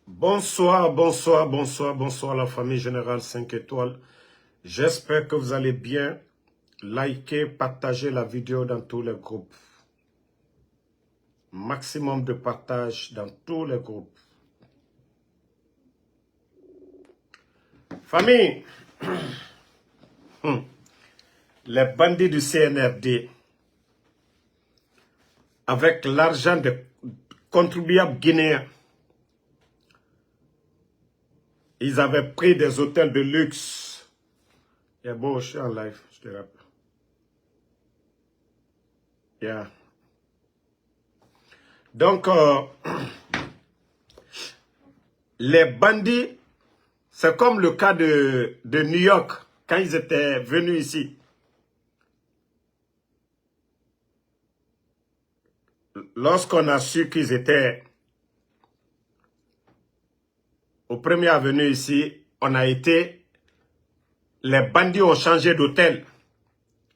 Bonsoir, bonsoir, bonsoir, bonsoir la famille Générale 5 étoiles. J'espère que vous allez bien. Likez, partagez la vidéo dans tous les groupes. Maximum de partage dans tous les groupes. Famille, les bandits du CNRD, avec l'argent des contribuables guinéens, ils avaient pris des hôtels de luxe. Yeah, bon, je suis en live, je te rappelle. Yeah. Donc, les bandits, c'est comme le cas de New York, quand ils étaient venus ici. Lorsqu'on a su qu'ils étaient au premier avenue ici, on a été, les bandits ont changé d'hôtel.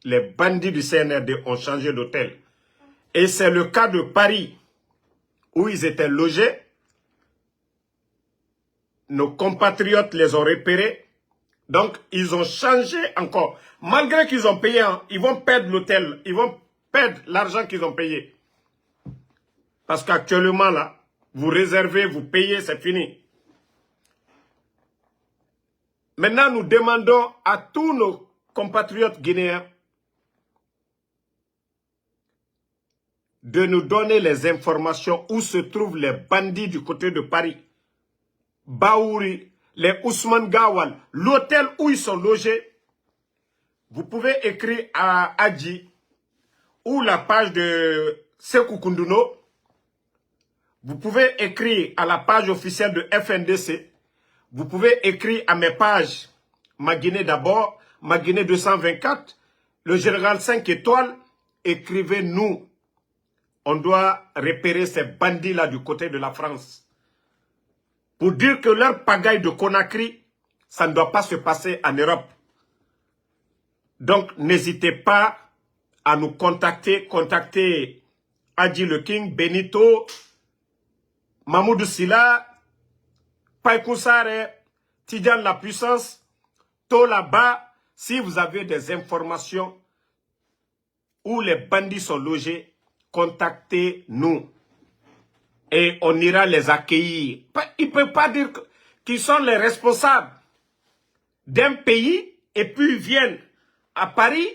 Les bandits du CNRD ont changé d'hôtel. Et c'est le cas de Paris, où ils étaient logés. Nos compatriotes les ont repérés. Donc, ils ont changé encore. Malgré qu'ils ont payé, ils vont perdre l'hôtel. Ils vont perdre l'argent qu'ils ont payé. Parce qu'actuellement, là, vous réservez, vous payez, c'est fini. Maintenant, nous demandons à tous nos compatriotes guinéens de nous donner les informations où se trouvent les bandits du côté de Paris. Baouri, les Ousmane Gawal, l'hôtel où ils sont logés. Vous pouvez écrire à Adji ou la page de Sekou Kounduno. Vous pouvez écrire à la page officielle de FNDC. Vous pouvez écrire à mes pages, Ma Guinée d'abord, Ma Guinée 224, le général 5 étoiles. Écrivez-nous. On doit repérer ces bandits-là du côté de la France. Pour dire que leur pagaille de Conakry, ça ne doit pas se passer en Europe. Donc, n'hésitez pas à nous contacter. Contactez Adji Le King, Benito, Mamoudou Silla, Païkou Sare, Tidjane La Puissance, Tolaba. Si vous avez des informations où les bandits sont logés, contactez-nous. Et on ira les accueillir. Ils ne peuvent pas dire qu'ils sont les responsables d'un pays et puis ils viennent à Paris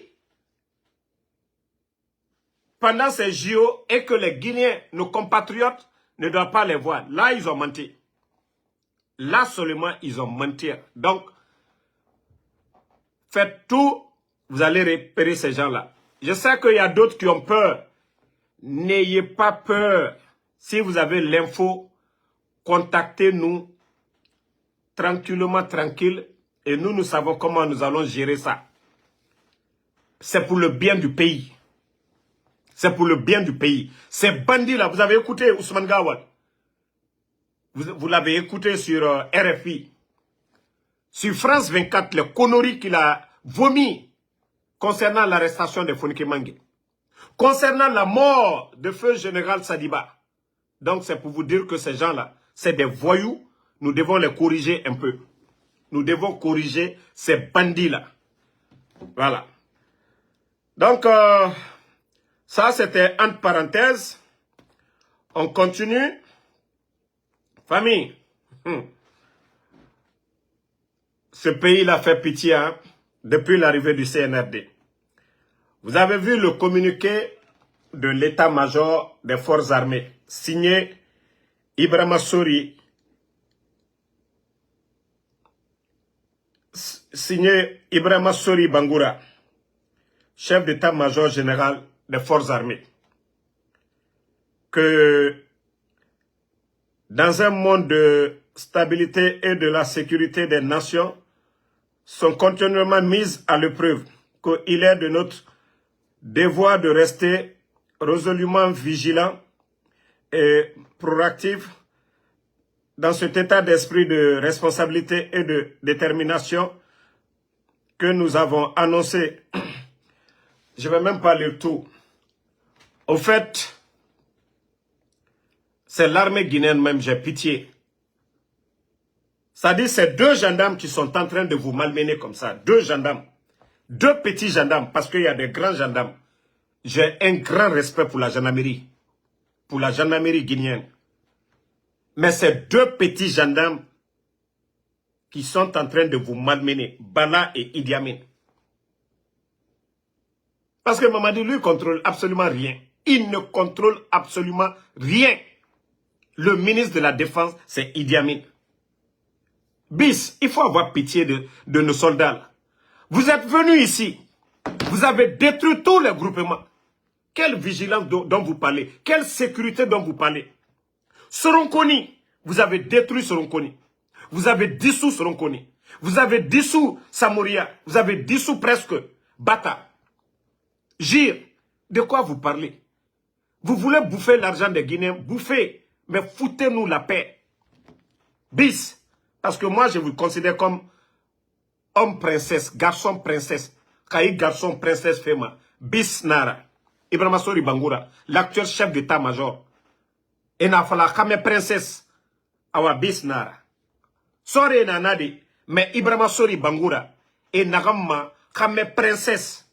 pendant ces JO et que les Guinéens, nos compatriotes, ne doivent pas les voir. Là, ils ont menti. Là seulement, ils ont menti. Donc, faites tout, vous allez repérer ces gens-là. Je sais qu'il y a d'autres qui ont peur. N'ayez pas peur. Si vous avez l'info, contactez-nous tranquillement, tranquille. Et nous, nous savons comment nous allons gérer ça. C'est pour le bien du pays. C'est pour le bien du pays. Ces bandits-là, vous avez écouté Ousmane Gawal. Vous l'avez écouté sur RFI. Sur France 24, les conneries qu'il a vomi concernant l'arrestation de Fonike Mangue. Concernant la mort de feu général Sadiba. Donc c'est pour vous dire que ces gens-là, c'est des voyous. Nous devons les corriger un peu. Nous devons corriger ces bandits-là. Voilà. Donc, ça c'était entre parenthèses. On continue. Famille. Ce pays-là fait pitié hein, depuis l'arrivée du CNRD. Vous avez vu le communiqué de l'état-major des forces armées, signé Ibrahima Sori, Bangoura, chef d'état-major général des forces armées, que dans un monde de stabilité et de la sécurité des nations, sont continuellement mises à l'épreuve, qu'il est de notre devoir de rester résolument vigilant et proactif dans cet état d'esprit de responsabilité et de détermination que nous avons annoncé. Je ne vais même pas lire tout. Au fait, c'est l'armée guinéenne même, j'ai pitié. Ça dit, c'est 2 gendarmes qui sont en train de vous malmener comme ça. 2 gendarmes. 2 petits gendarmes, parce qu'il y a des grands gendarmes. J'ai un grand respect pour la gendarmerie. Pour la gendarmerie guinéenne. Mais c'est 2 petits gendarmes qui sont en train de vous malmener. Bala et Idi Amin. Parce que Mamadi, lui, contrôle absolument rien. Il ne contrôle absolument rien. Le ministre de la Défense, c'est Idi Amin. Bis, il faut avoir pitié de nos soldats. Là. Vous êtes venus ici. Vous avez détruit tous les groupements. Quelle vigilance dont vous parlez? Quelle sécurité dont vous parlez? Soronkoni, vous avez détruit Soronkoni. Vous avez dissous Soronkoni. Vous avez dissous Samouria. Vous avez dissous presque Bata. Gire, de quoi vous parlez? Vous voulez bouffer l'argent des Guinéens? Bouffez, mais foutez-nous la paix. Bis, parce que moi je vous considère comme homme princesse, garçon princesse. Kaï garçon princesse Fema. Bis Nara. Ibrahima Sori Bangoura, l'actuel chef d'état-major. Et n'a fallu kame princesse. Awa Bis Nara. Sori nanadi, mais Ibrahima Sori Bangoura. Et Nagamma kame princesse.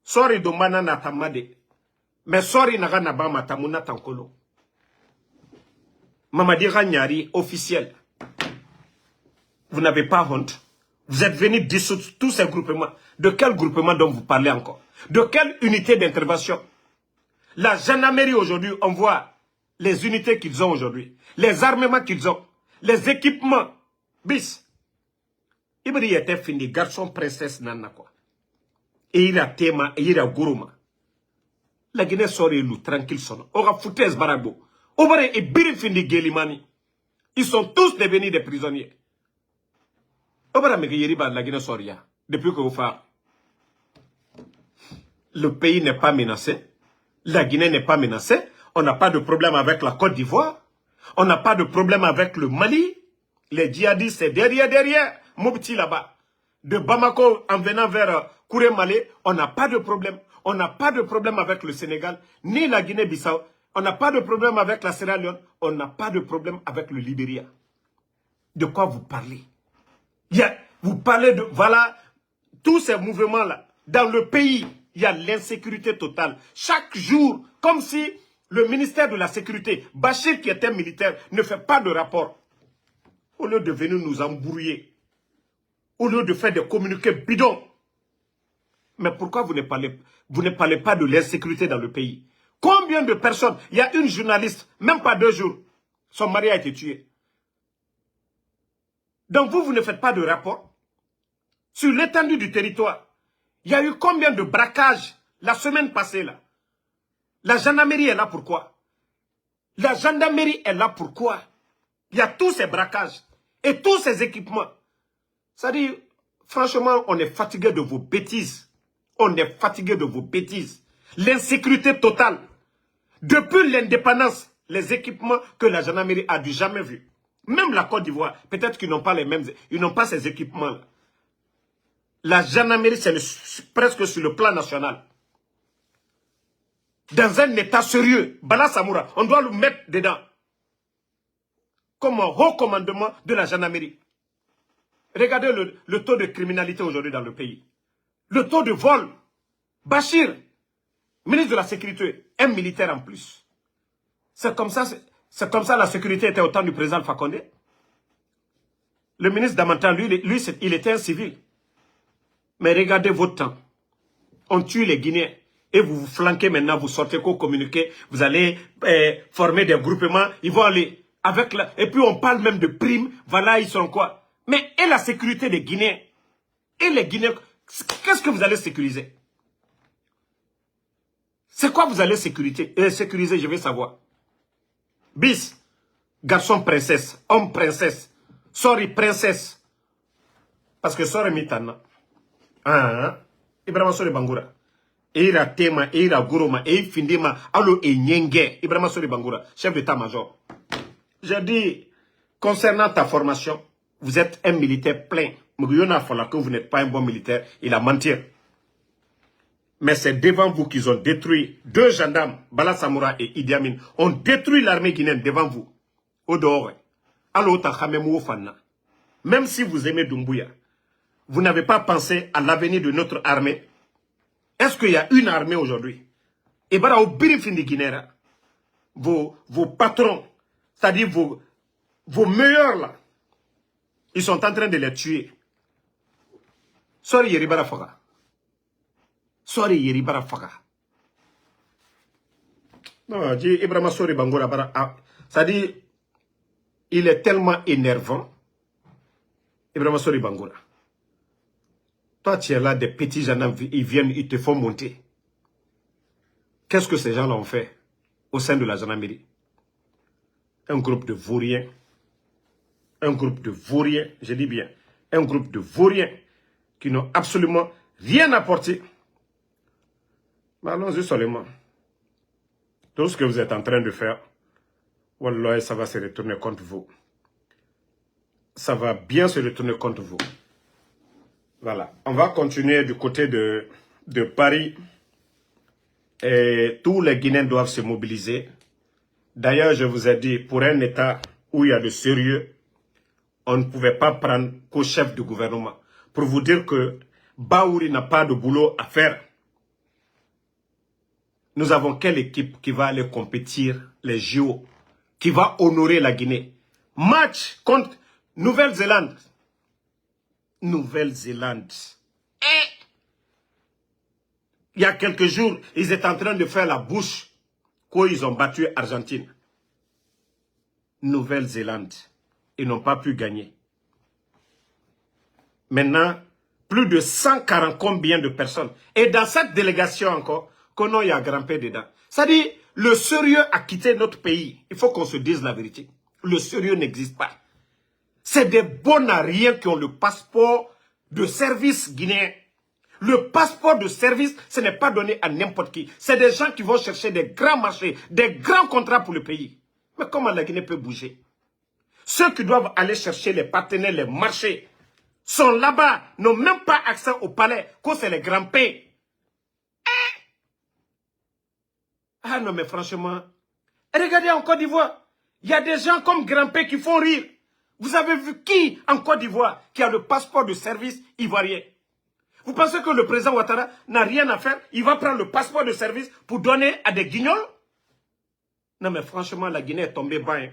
Sori domana na tamade. Mais sori naga nabama tamuna tankolo. Mamadi Ranyari, officiel. Vous n'avez pas honte. Vous êtes venus dissoudre tous ces groupements. De quel groupement dont vous parlez encore? De quelle unité d'intervention? La gendarmerie aujourd'hui, on voit les unités qu'ils ont aujourd'hui. Les armements qu'ils ont. Les équipements. Bis. Ibri était fini. Garçon, princesse, nana quoi. Et il a Tema, et il a Gourouma. La Guinée sort loup, tranquille son. Ora foutaise barago. Obare et Birifindi Gelimani. Ils sont tous devenus des prisonniers. Obara Megayeriba, la Guinée Soria. Depuis que vous faites. Le pays n'est pas menacé. La Guinée n'est pas menacée. On n'a pas de problème avec la Côte d'Ivoire. On n'a pas de problème avec le Mali. Les djihadistes, c'est derrière. Mopti là-bas. De Bamako en venant vers Kouré Malé, on n'a pas de problème. On n'a pas de problème avec le Sénégal, ni la Guinée-Bissau. On n'a pas de problème avec la Sierra Leone. On n'a pas de problème avec le Libéria. De quoi vous parlez? Vous parlez de, voilà, tous ces mouvements-là. Dans le pays, il y a l'insécurité totale. Chaque jour, comme si le ministère de la Sécurité, Bachir qui était militaire, ne fait pas de rapport. Au lieu de venir nous embrouiller. Au lieu de faire des communiqués bidons. Mais pourquoi vous ne parlez pas de l'insécurité dans le pays? Combien de personnes? Il y a une journaliste, même pas 2 jours, son mari a été tué. Donc vous ne faites pas de rapport sur l'étendue du territoire. Il y a eu combien de braquages la semaine passée là? La gendarmerie est là pourquoi? La gendarmerie est là pourquoi? Il y a tous ces braquages et tous ces équipements. Ça dit, franchement, on est fatigué de vos bêtises. On est fatigué de vos bêtises. L'insécurité totale. Depuis l'indépendance, les équipements que la gendarmerie a jamais vus. Même la Côte d'Ivoire, peut-être qu'ils n'ont pas les mêmes, ils n'ont pas ces équipements-là. La gendarmerie, c'est presque sur le plan national. Dans un état sérieux, Bala Samoura, on doit le mettre dedans. Comme un haut commandement de la gendarmerie. Regardez le taux de criminalité aujourd'hui dans le pays. Le taux de vol. Bachir, ministre de la Sécurité, un militaire en plus. C'est comme ça la sécurité était au temps du président Alpha Condé. Le ministre Damantan, lui, il était un civil. Mais regardez votre temps. On tue les Guinéens. Et vous vous flanquez maintenant, vous sortez qu'au communiqué, vous allez former des groupements, ils vont aller avec la... Et puis on parle même de primes, voilà, ils sont quoi? Mais et la sécurité des Guinéens? Et les Guinéens, qu'est-ce que vous allez sécuriser? C'est quoi vous allez sécuriser, je veux savoir. Bis, garçon princesse, homme princesse, sorry princesse. Parce que sorry mitana. Ibrahima Sori Bangoura. Eira Tema, Eira Gourouma, Eira Findima, Allo et Nyenge, Ibrahima Sori Bangoura, chef d'état-major. J'ai dit, concernant ta formation, vous êtes un militaire plein. Muguyona Fola que vous n'êtes pas un bon militaire, il a menti. Mais c'est devant vous qu'ils ont détruit 2 gendarmes, Bala Samoura et Idi Amin, ont détruit l'armée guinéenne devant vous. Au dehors. Même si vous aimez Doumbouya, vous n'avez pas pensé à l'avenir de notre armée. Est-ce qu'il y a une armée aujourd'hui? Et bien, au Birifin de Guinée, vos patrons, c'est-à-dire vos meilleurs là, ils sont en train de les tuer. Sorry Yeribara Faga. Sorry Yeribara Faga. Non, je dis Ibrahima Sorry Bangora Bara. C'est-à-dire, il est tellement énervant. Ibrahima Sorry Bangora. Toi, tu es là, des petits gens, ils viennent, ils te font monter. Qu'est-ce que ces gens-là ont fait au sein de la gendarmerie? Un groupe de vauriens. Un groupe de vauriens, je dis bien, un groupe de vauriens qui n'ont absolument rien apporté. Mais allons-y seulement. Tout ce que vous êtes en train de faire, Wallah, ça va se retourner contre vous. Ça va bien se retourner contre vous. Voilà. On va continuer du côté de Paris. Et tous les Guinéens doivent se mobiliser. D'ailleurs, je vous ai dit, pour un État où il y a de sérieux, on ne pouvait pas prendre qu'au chef du gouvernement. Pour vous dire que Baouri n'a pas de boulot à faire. Nous avons quelle équipe qui va aller compétir les JO, qui va honorer la Guinée? Match contre Nouvelle-Zélande. Nouvelle-Zélande. Il y a quelques jours, ils étaient en train de faire la bouche quand ils ont battu Argentine. Nouvelle-Zélande. Ils n'ont pas pu gagner. Maintenant, plus de 140 combien de personnes. Et dans cette délégation encore, qu'on y a grimpé dedans. C'est-à-dire, le sérieux a quitté notre pays. Il faut qu'on se dise la vérité. Le sérieux n'existe pas. C'est des bons à rien qui ont le passeport de service guinéen. Le passeport de service, ce n'est pas donné à n'importe qui. C'est des gens qui vont chercher des grands marchés, des grands contrats pour le pays. Mais comment la Guinée peut bouger? Ceux qui doivent aller chercher les partenaires, les marchés, sont là-bas, n'ont même pas accès au palais, quand c'est les grands pays. Ah non, mais franchement, regardez en Côte d'Ivoire, il y a des gens comme Grand-Pé qui font rire. Vous avez vu qui en Côte d'Ivoire qui a le passeport de service ivoirien? Vous pensez que le président Ouattara n'a rien à faire? Il va prendre le passeport de service pour donner à des guignols? Non, mais franchement, la Guinée est tombée bas. Hein.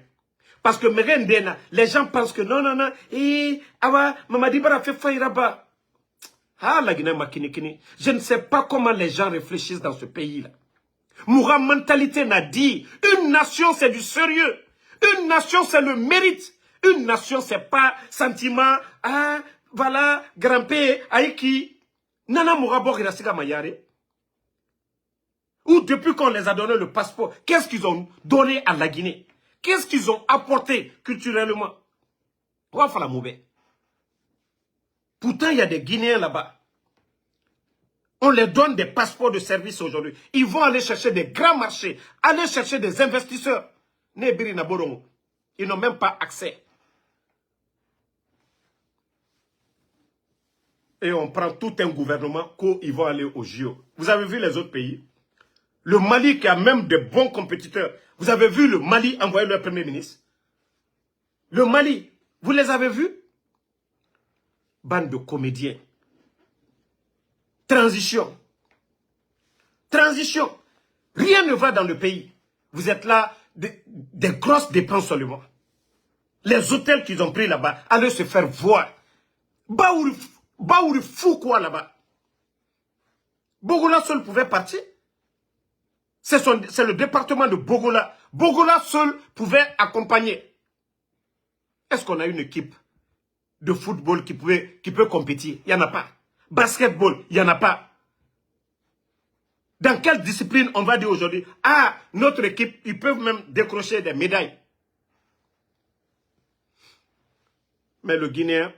Parce que Merendena, les gens pensent que non, Mamadi Bara fait faillira. Ah, la Guinée Makinikini. Je ne sais pas comment les gens réfléchissent dans ce pays-là. Moura mentalité n'a dit, une nation c'est du sérieux. Une nation c'est le mérite. Une nation c'est pas sentiment, voilà, Grand-Pé, Aïki. Nana Moura Bogirasiga Mayare. Ou depuis qu'on les a donné le passeport, qu'est-ce qu'ils ont donné à la Guinée? Qu'est-ce qu'ils ont apporté culturellement? Pourtant, il y a des Guinéens là-bas. On leur donne des passeports de service aujourd'hui. Ils vont aller chercher des grands marchés, aller chercher des investisseurs. Ils n'ont même pas accès. Et on prend tout un gouvernement qu'ils vont aller au JO. Vous avez vu les autres pays? Le Mali qui a même de bons compétiteurs. Vous avez vu le Mali envoyer leur premier ministre? Le Mali, vous les avez vus? Bande de comédiens. Transition. Transition. Rien ne va dans le pays. Vous êtes là, des grosses dépenses seulement. Les hôtels qu'ils ont pris là-bas, allez se faire voir. Baouri fou quoi là-bas? Bogola seul pouvait partir. C'est le département de Bogola. Bogola seul pouvait accompagner. Est-ce qu'on a une équipe de football qui peut compétir? Il n'y en a pas. Basketball, il n'y en a pas. Dans quelle discipline on va dire aujourd'hui, notre équipe, ils peuvent même décrocher des médailles. Mais le Guinéen,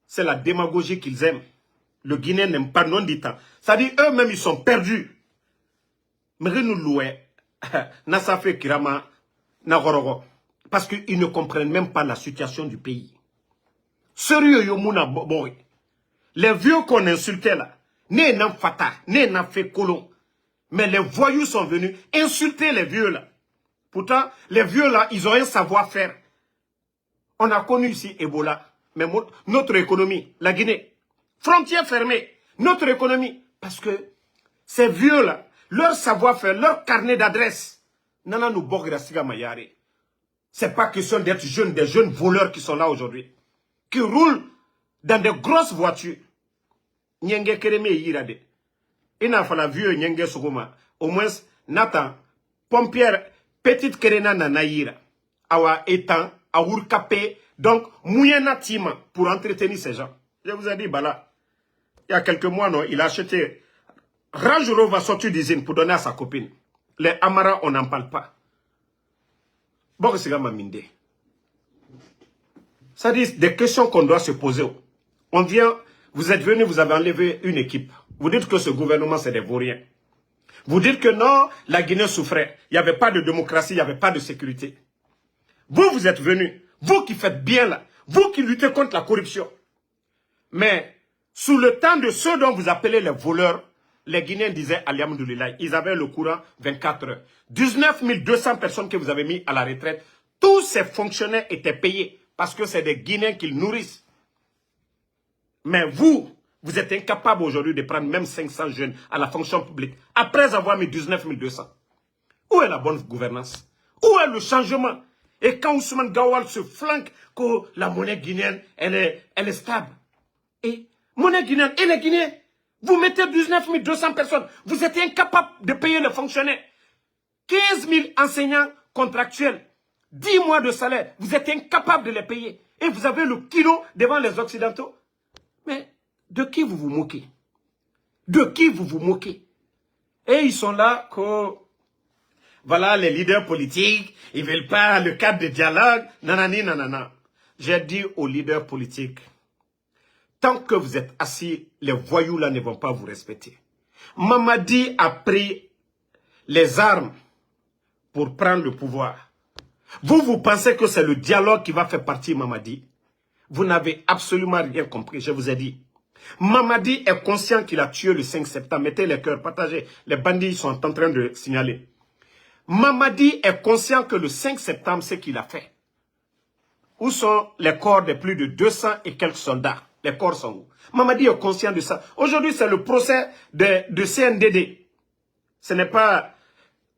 c'est la démagogie qu'ils aiment. Le Guinéen n'aime pas non dit temps. C'est-à-dire, eux-mêmes, ils sont perdus. Mais nous louons, Nassafe Kirama, Nagorogo. Parce qu'ils ne comprennent même pas la situation du pays. Sérieux, Yomuna Boy. Les vieux qu'on insultait là, né n'en fata, né n'en fait colon. Mais les voyous sont venus insulter les vieux là. Pourtant, les vieux là, ils ont un savoir-faire. On a connu ici Ebola, mais notre économie, la Guinée, frontières fermées, notre économie, parce que ces vieux-là, leur savoir-faire, leur carnet d'adresse, nana nous borgrasiga mayare. C'est pas question d'être jeunes, des jeunes voleurs qui sont là aujourd'hui, qui roulent dans des grosses voitures. Nyenge kereme yirade. Ina fala vieux nyenge suguma. Au moins, Nathan, pompière, petite kerena na yira. Awa étant, aour kapé, donc, mouyena tima pour entretenir ces gens. Je vous ai dit, bah il y a quelques mois, non, il a acheté, Rajuro va sortir d'usine pour donner à sa copine. Les Amara, on n'en parle pas. Bon, c'est minde. Ça dit des questions qu'on doit se poser. On vient, vous êtes venu, vous avez enlevé une équipe. Vous dites que ce gouvernement, c'est des vauriens. Vous dites que non, la Guinée souffrait. Il n'y avait pas de démocratie, il n'y avait pas de sécurité. Vous, vous êtes venus. Vous qui faites bien là. Vous qui luttez contre la corruption. Mais, sous le temps de ceux dont vous appelez les voleurs, les Guinéens disaient Alhamdoulilah, ils avaient le courant 24 heures. 19 200 personnes que vous avez mis à la retraite, tous ces fonctionnaires étaient payés parce que c'est des Guinéens qu'ils nourrissent. Mais vous, vous êtes incapable aujourd'hui de prendre même 500 jeunes à la fonction publique après avoir mis 19 200. Où est la bonne gouvernance? Où est le changement? Et quand Ousmane Gawal se flanque que la monnaie guinéenne, elle est stable. Et monnaie guinéenne, et les Guinéens, vous mettez 19 200 personnes. Vous êtes incapable de payer les fonctionnaires. 15 000 enseignants contractuels. 10 mois de salaire. Vous êtes incapable de les payer. Et vous avez le kilo devant les Occidentaux. Mais de qui vous vous moquez? De qui vous vous moquez? Et ils sont là que... Voilà, les leaders politiques, ils ne veulent pas le cadre de dialogue. Nanani, nanana. J'ai dit aux leaders politiques, tant que vous êtes assis, les voyous là ne vont pas vous respecter. Mamadi a pris les armes pour prendre le pouvoir. Vous pensez que c'est le dialogue qui va faire partie Mamadi? Vous n'avez absolument rien compris, je vous ai dit. Mamadi est conscient qu'il a tué le 5 septembre. Mettez les cœurs, partagez. Les bandits sont en train de signaler. Mamadi est conscient que le 5 septembre, c'est ce qu'il a fait. Où sont les corps de plus de 200 et quelques soldats? Les corps sont où? Mamadi est conscient de ça. Aujourd'hui, c'est le procès de CNDD. Ce n'est pas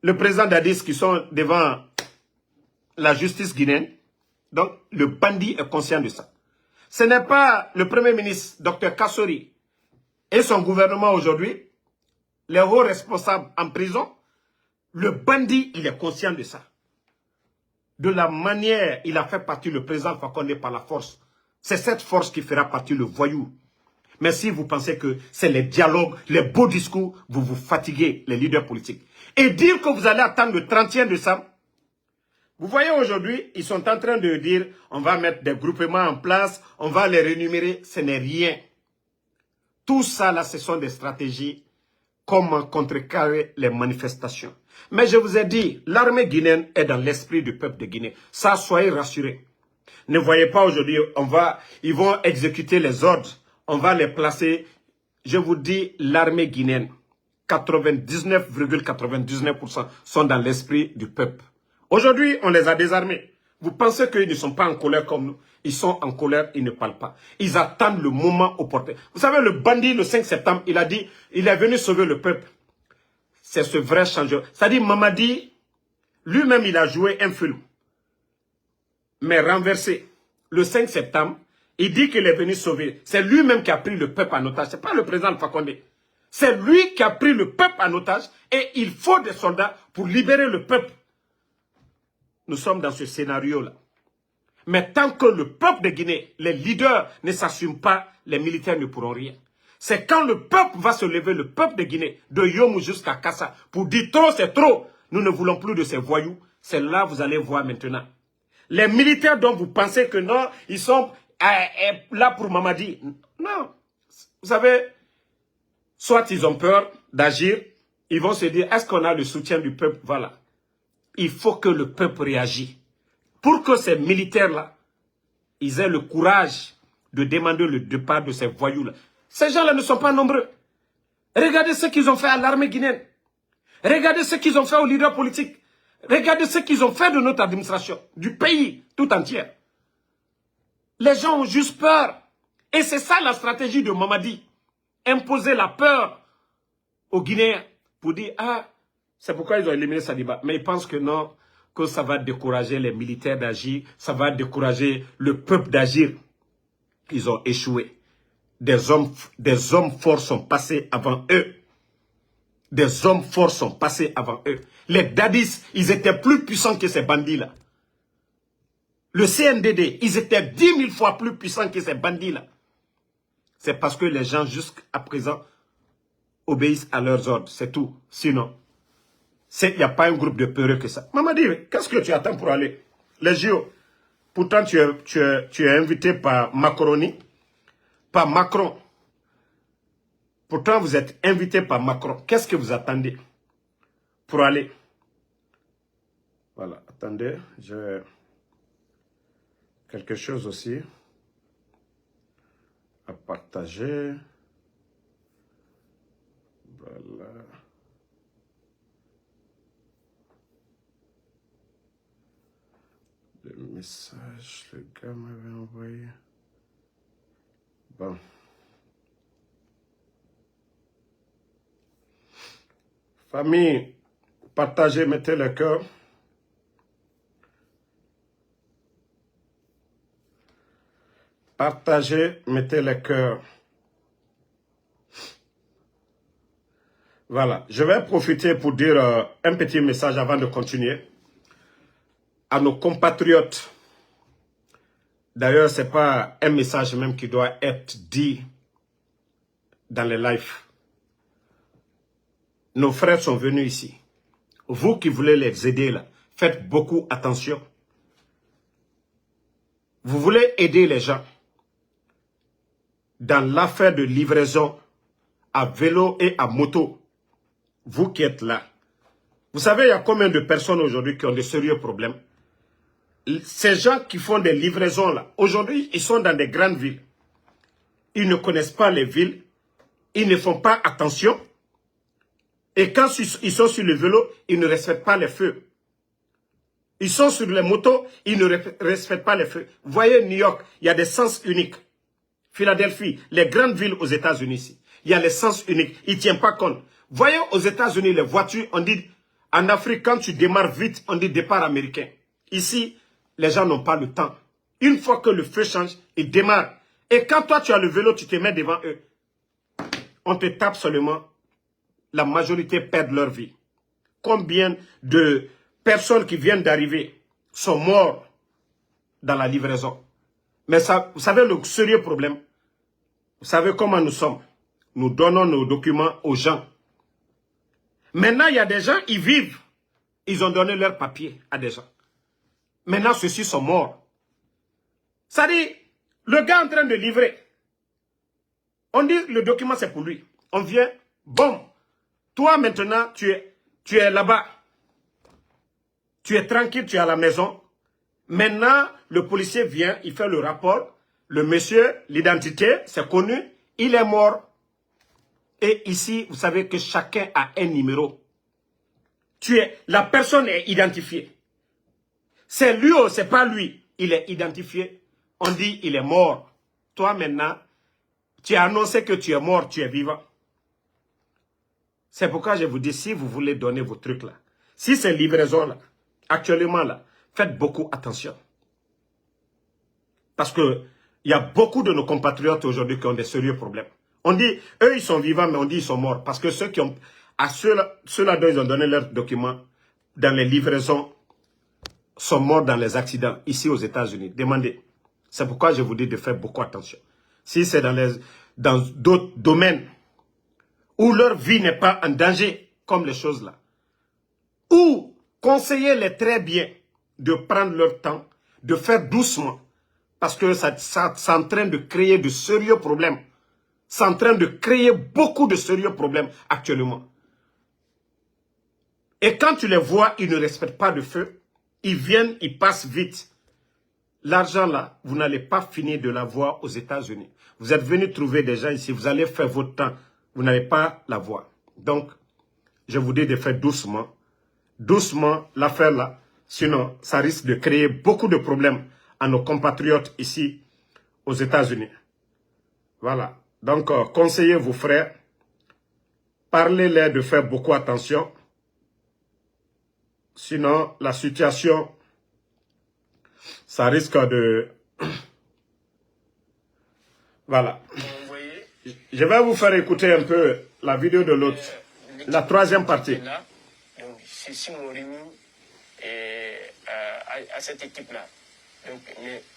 le président d'Addis qui sont devant la justice guinéenne. Donc, le bandit est conscient de ça. Ce n'est pas le premier ministre, Dr Kassori, et son gouvernement aujourd'hui, les hauts responsables en prison. Le bandit, il est conscient de ça. De la manière il a fait partir le président Fakonde par la force. C'est cette force qui fera partir le voyou. Mais si vous pensez que c'est les dialogues, les beaux discours, vous vous fatiguez, les leaders politiques. Et dire que vous allez attendre le 31 décembre. Vous voyez aujourd'hui, ils sont en train de dire, on va mettre des groupements en place, on va les rémunérer. Ce n'est rien. Tout ça là, ce sont des stratégies. Comment contrecarrer les manifestations. Mais je vous ai dit, l'armée guinéenne est dans l'esprit du peuple de Guinée. Ça, soyez rassurés. Ne voyez pas aujourd'hui, ils vont exécuter les ordres. On va les placer. Je vous dis, l'armée guinéenne, 99,99% sont dans l'esprit du peuple. Aujourd'hui, on les a désarmés. Vous pensez qu'ils ne sont pas en colère comme nous? Ils sont en colère, ils ne parlent pas. Ils attendent le moment opportun. Vous savez, le bandit, le 5 septembre, il a dit, il est venu sauver le peuple. C'est ce vrai changeur. C'est-à-dire, Mamadi, lui-même, il a joué un film. Mais renversé. Le 5 septembre, il dit qu'il est venu sauver. C'est lui-même qui a pris le peuple en otage. Ce n'est pas le président Fakonde. C'est lui qui a pris le peuple en otage. Et il faut des soldats pour libérer le peuple. Nous sommes dans ce scénario-là. Mais tant que le peuple de Guinée, les leaders ne s'assument pas, les militaires ne pourront rien. C'est quand le peuple va se lever, le peuple de Guinée, de Yomou jusqu'à Kassa, pour dire trop, c'est trop. Nous ne voulons plus de ces voyous. C'est là que vous allez voir maintenant. Les militaires dont vous pensez que non, ils sont là pour Mamadi. Non. Vous savez, soit ils ont peur d'agir, ils vont se dire, est-ce qu'on a le soutien du peuple? Voilà. Il faut que le peuple réagisse. Pour que ces militaires-là, ils aient le courage de demander le départ de ces voyous-là. Ces gens-là ne sont pas nombreux. Regardez ce qu'ils ont fait à l'armée guinéenne. Regardez ce qu'ils ont fait aux leaders politiques. Regardez ce qu'ils ont fait de notre administration, du pays tout entier. Les gens ont juste peur. Et c'est ça la stratégie de Mamadi. Imposer la peur aux Guinéens pour dire, ah, c'est pourquoi ils ont éliminé Sadiba. Mais ils pensent que non, que ça va décourager les militaires d'agir, ça va décourager le peuple d'agir. Ils ont échoué. Des hommes forts sont passés avant eux. Des hommes forts sont passés avant eux. Les dadis, ils étaient plus puissants que ces bandits-là. Le CNDD, ils étaient 10 000 fois plus puissants que ces bandits-là. C'est parce que les gens, jusqu'à présent, obéissent à leurs ordres. C'est tout. Sinon, il n'y a pas un groupe de peureux que ça. Maman dit, qu'est-ce que tu attends pour aller? Les JO. Pourtant, tu es invité par Macroni, par Macron. Pourtant, vous êtes invité par Macron. Qu'est-ce que vous attendez pour aller? Voilà, attendez, j'ai quelque chose aussi à partager. Voilà. Le message, le gars m'avait envoyé. Bon. Famille, partagez, mettez le cœur. Partagez, mettez le cœur. Voilà, je vais profiter pour dire un petit message avant de continuer. À nos compatriotes, d'ailleurs, ce n'est pas un message même qui doit être dit dans les lives. Nos frères sont venus ici. Vous qui voulez les aider là, faites beaucoup attention. Vous voulez aider les gens dans l'affaire de livraison à vélo et à moto. Vous qui êtes là. Vous savez, il y a combien de personnes aujourd'hui qui ont de sérieux problèmes? Ces gens qui font des livraisons là, aujourd'hui, ils sont dans des grandes villes. Ils ne connaissent pas les villes. Ils ne font pas attention. Et quand ils sont sur le vélo, ils ne respectent pas les feux. Ils sont sur les motos, ils ne respectent pas les feux. Vous voyez, New York, il y a des sens uniques. Philadelphie, les grandes villes aux États-Unis ici, il y a les sens uniques. Ils ne tiennent pas compte. Vous voyez, aux États-Unis, les voitures, on dit, en Afrique, quand tu démarres vite, on dit départ américain. Ici, les gens n'ont pas le temps. Une fois que le feu change, ils démarrent. Et quand toi, tu as le vélo, tu te mets devant eux. On te tape seulement. La majorité perdent leur vie. Combien de personnes qui viennent d'arriver sont morts dans la livraison? Mais ça, vous savez le sérieux problème? Vous savez comment nous sommes? Nous donnons nos documents aux gens. Maintenant, il y a des gens, ils vivent. Ils ont donné leurs papiers à des gens. Maintenant, ceux-ci sont morts. Ça dit, le gars en train de livrer, on dit le document c'est pour lui. On vient, bon, toi maintenant, tu es là-bas. Tu es tranquille, tu es à la maison. Maintenant, le policier vient, il fait le rapport. Le monsieur, l'identité, c'est connu, il est mort. Et ici, vous savez que chacun a un numéro. La personne est identifiée. C'est lui ou c'est pas lui. Il est identifié. On dit il est mort. Toi maintenant, tu as annoncé que tu es mort, tu es vivant. C'est pourquoi je vous dis, si vous voulez donner vos trucs là, si ces livraisons là, actuellement là, faites beaucoup attention. Parce que il y a beaucoup de nos compatriotes aujourd'hui qui ont des sérieux problèmes. On dit, eux ils sont vivants, mais on dit ils sont morts. Parce que ceux-là dont ils ont donné leurs documents, dans les livraisons, sont morts dans les accidents, ici aux États-Unis. Demandez. C'est pourquoi je vous dis de faire beaucoup attention. Si c'est dans d'autres domaines, où leur vie n'est pas en danger, comme les choses là, ou conseillez-les très bien de prendre leur temps, de faire doucement, parce que ça c'est en train de créer de sérieux problèmes. C'est en train de créer beaucoup de sérieux problèmes actuellement. Et quand tu les vois, ils ne respectent pas le feu, ils viennent, ils passent vite. L'argent là, vous n'allez pas finir de l'avoir aux États-Unis. Vous êtes venu trouver des gens ici, vous allez faire votre temps, vous n'allez pas l'avoir. Donc, je vous dis de faire doucement. Doucement l'affaire là. Sinon, ça risque de créer beaucoup de problèmes à nos compatriotes ici aux États-Unis. Voilà. Donc, conseillez vos frères. Parlez-leur de faire beaucoup attention. Sinon, la situation, ça risque de... Voilà. Je vais vous faire écouter un peu la vidéo de l'autre. La troisième partie. Donc, c'est Simon Rémy à cette équipe-là. Donc,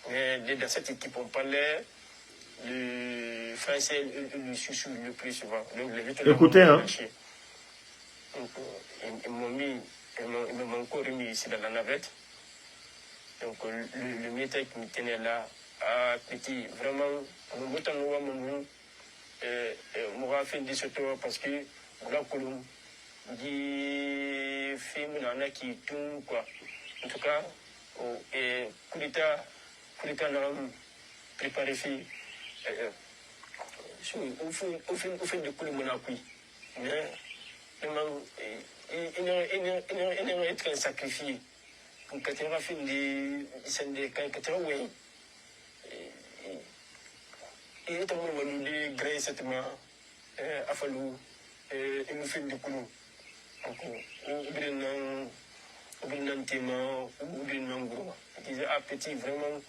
mais dans cette équipe, on parlait le français le chouchou le plus souvent. Donc, écoutez, hein. Donc, ils m'ont encore remis ici dans la navette. Donc, le militaire qui me tenait là, petit, vraiment, m'aura fait des photos parce que, là, Colombe, des films, il y en a qui tournent, quoi. En tout cas, coup d'état, nous avons préparé, au fait de couler mon appui. Mais, il est être sacrifié. Pour que tu aies fait des oui. Il est un moment de gré, cette main, à fallu, il nous fait du coup. Donc, au bout d'un témoin, au bout d'un gros. Il disait, petit, vraiment,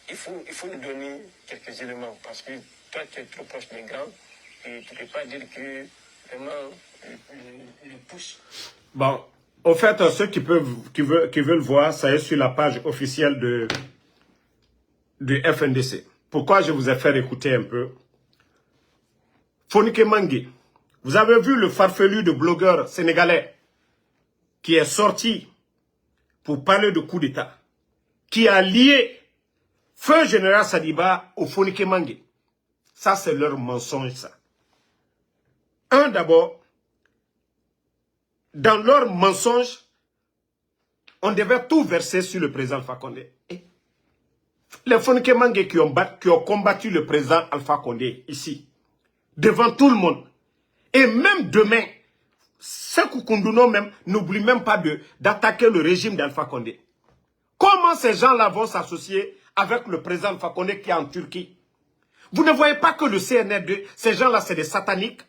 il faut nous donner quelques éléments parce que toi, tu es trop proche des grands et tu ne peux pas dire que vraiment le pouce. Bon, au fait, ceux qui veulent voir, ça est sur la page officielle de FNDC. Pourquoi je vous ai fait écouter un peu? Fonike Mangue, vous avez vu le farfelu de blogueur sénégalais qui est sorti pour parler de coup d'État, qui a lié Feu Général Sadiba au Fonike Mangue. Ça, c'est leur mensonge, ça. D'abord, dans leur mensonge, on devait tout verser sur le président Alpha Condé. Les Fonike Mangue qui ont combattu le président Alpha Condé ici, devant tout le monde, et même demain, Sékou Koundouno même n'oublie même pas d'attaquer le régime d'Alpha Condé. Comment ces gens-là vont s'associer avec le président Alpha Condé qui est en Turquie? Vous ne voyez pas que le CNR2, ces gens-là, c'est des sataniques?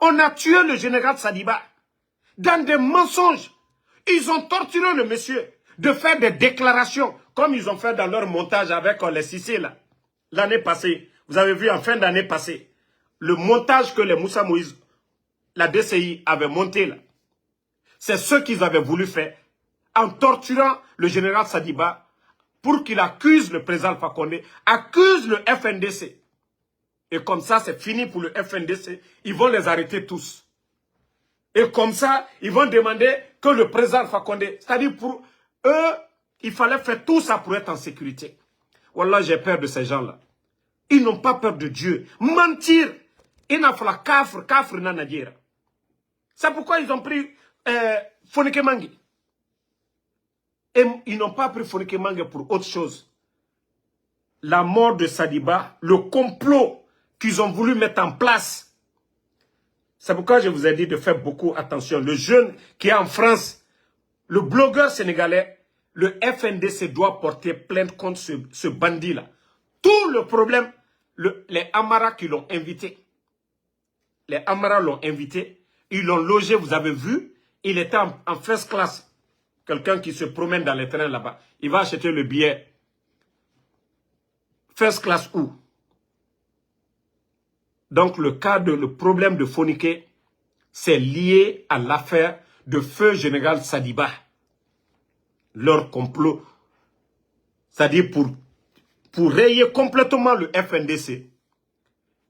On a tué le général Sadiba dans des mensonges. Ils ont torturé le monsieur de faire des déclarations comme ils ont fait dans leur montage avec les Cissé là. L'année passée, vous avez vu en fin d'année passée, le montage que les Moussa Moïse, la DCI avait monté là. C'est ce qu'ils avaient voulu faire en torturant le général Sadiba pour qu'il accuse le président Alpha Condé, accuse le FNDC. Et comme ça, c'est fini pour le FNDC. Ils vont les arrêter tous. Et comme ça, ils vont demander que le président Alpha Condé, c'est-à-dire pour eux, il fallait faire tout ça pour être en sécurité. Wallah, j'ai peur de ces gens-là. Ils n'ont pas peur de Dieu. Mentir. Il n'a pas kafr nanadira. C'est pourquoi ils ont pris Fonike Mangue. Et ils n'ont pas pris Fonike Mangue pour autre chose. La mort de Sadiba, le complot qu'ils ont voulu mettre en place. C'est pourquoi je vous ai dit de faire beaucoup attention. Le jeune qui est en France, le blogueur sénégalais, le FNDC doit porter plainte contre ce bandit-là. Tout le problème, les Amara qui l'ont invité. Les Amara l'ont invité, ils l'ont logé, vous avez vu, il était en first class. Quelqu'un qui se promène dans les trains là-bas, il va acheter le billet. First class où? Donc le problème de Fonike, c'est lié à l'affaire de Feu Général Sadiba. Leur complot, c'est-à-dire pour rayer complètement le FNDC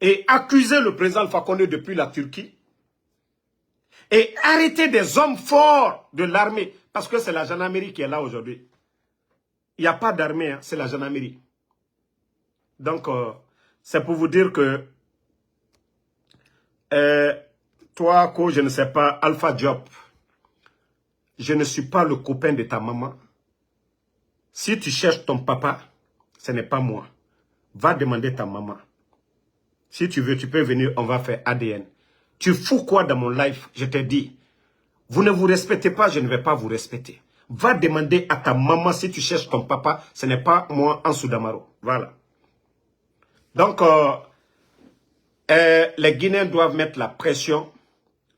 et accuser le président Alpha Condé depuis la Turquie et arrêter des hommes forts de l'armée, parce que c'est la gendarmerie qui est là aujourd'hui. Il n'y a pas d'armée, hein, c'est la gendarmerie. Donc, c'est pour vous dire que toi, Ko, je ne sais pas, Alpha Diop, je ne suis pas le copain de ta maman. Si tu cherches ton papa, ce n'est pas moi. Va demander ta maman. Si tu veux, tu peux venir, on va faire ADN. Tu fous quoi dans mon life? Je te dis. Vous ne vous respectez pas, je ne vais pas vous respecter. Va demander à ta maman si tu cherches ton papa. Ce n'est pas moi, Ansou Damaro. Voilà. Donc, les Guinéens doivent mettre la pression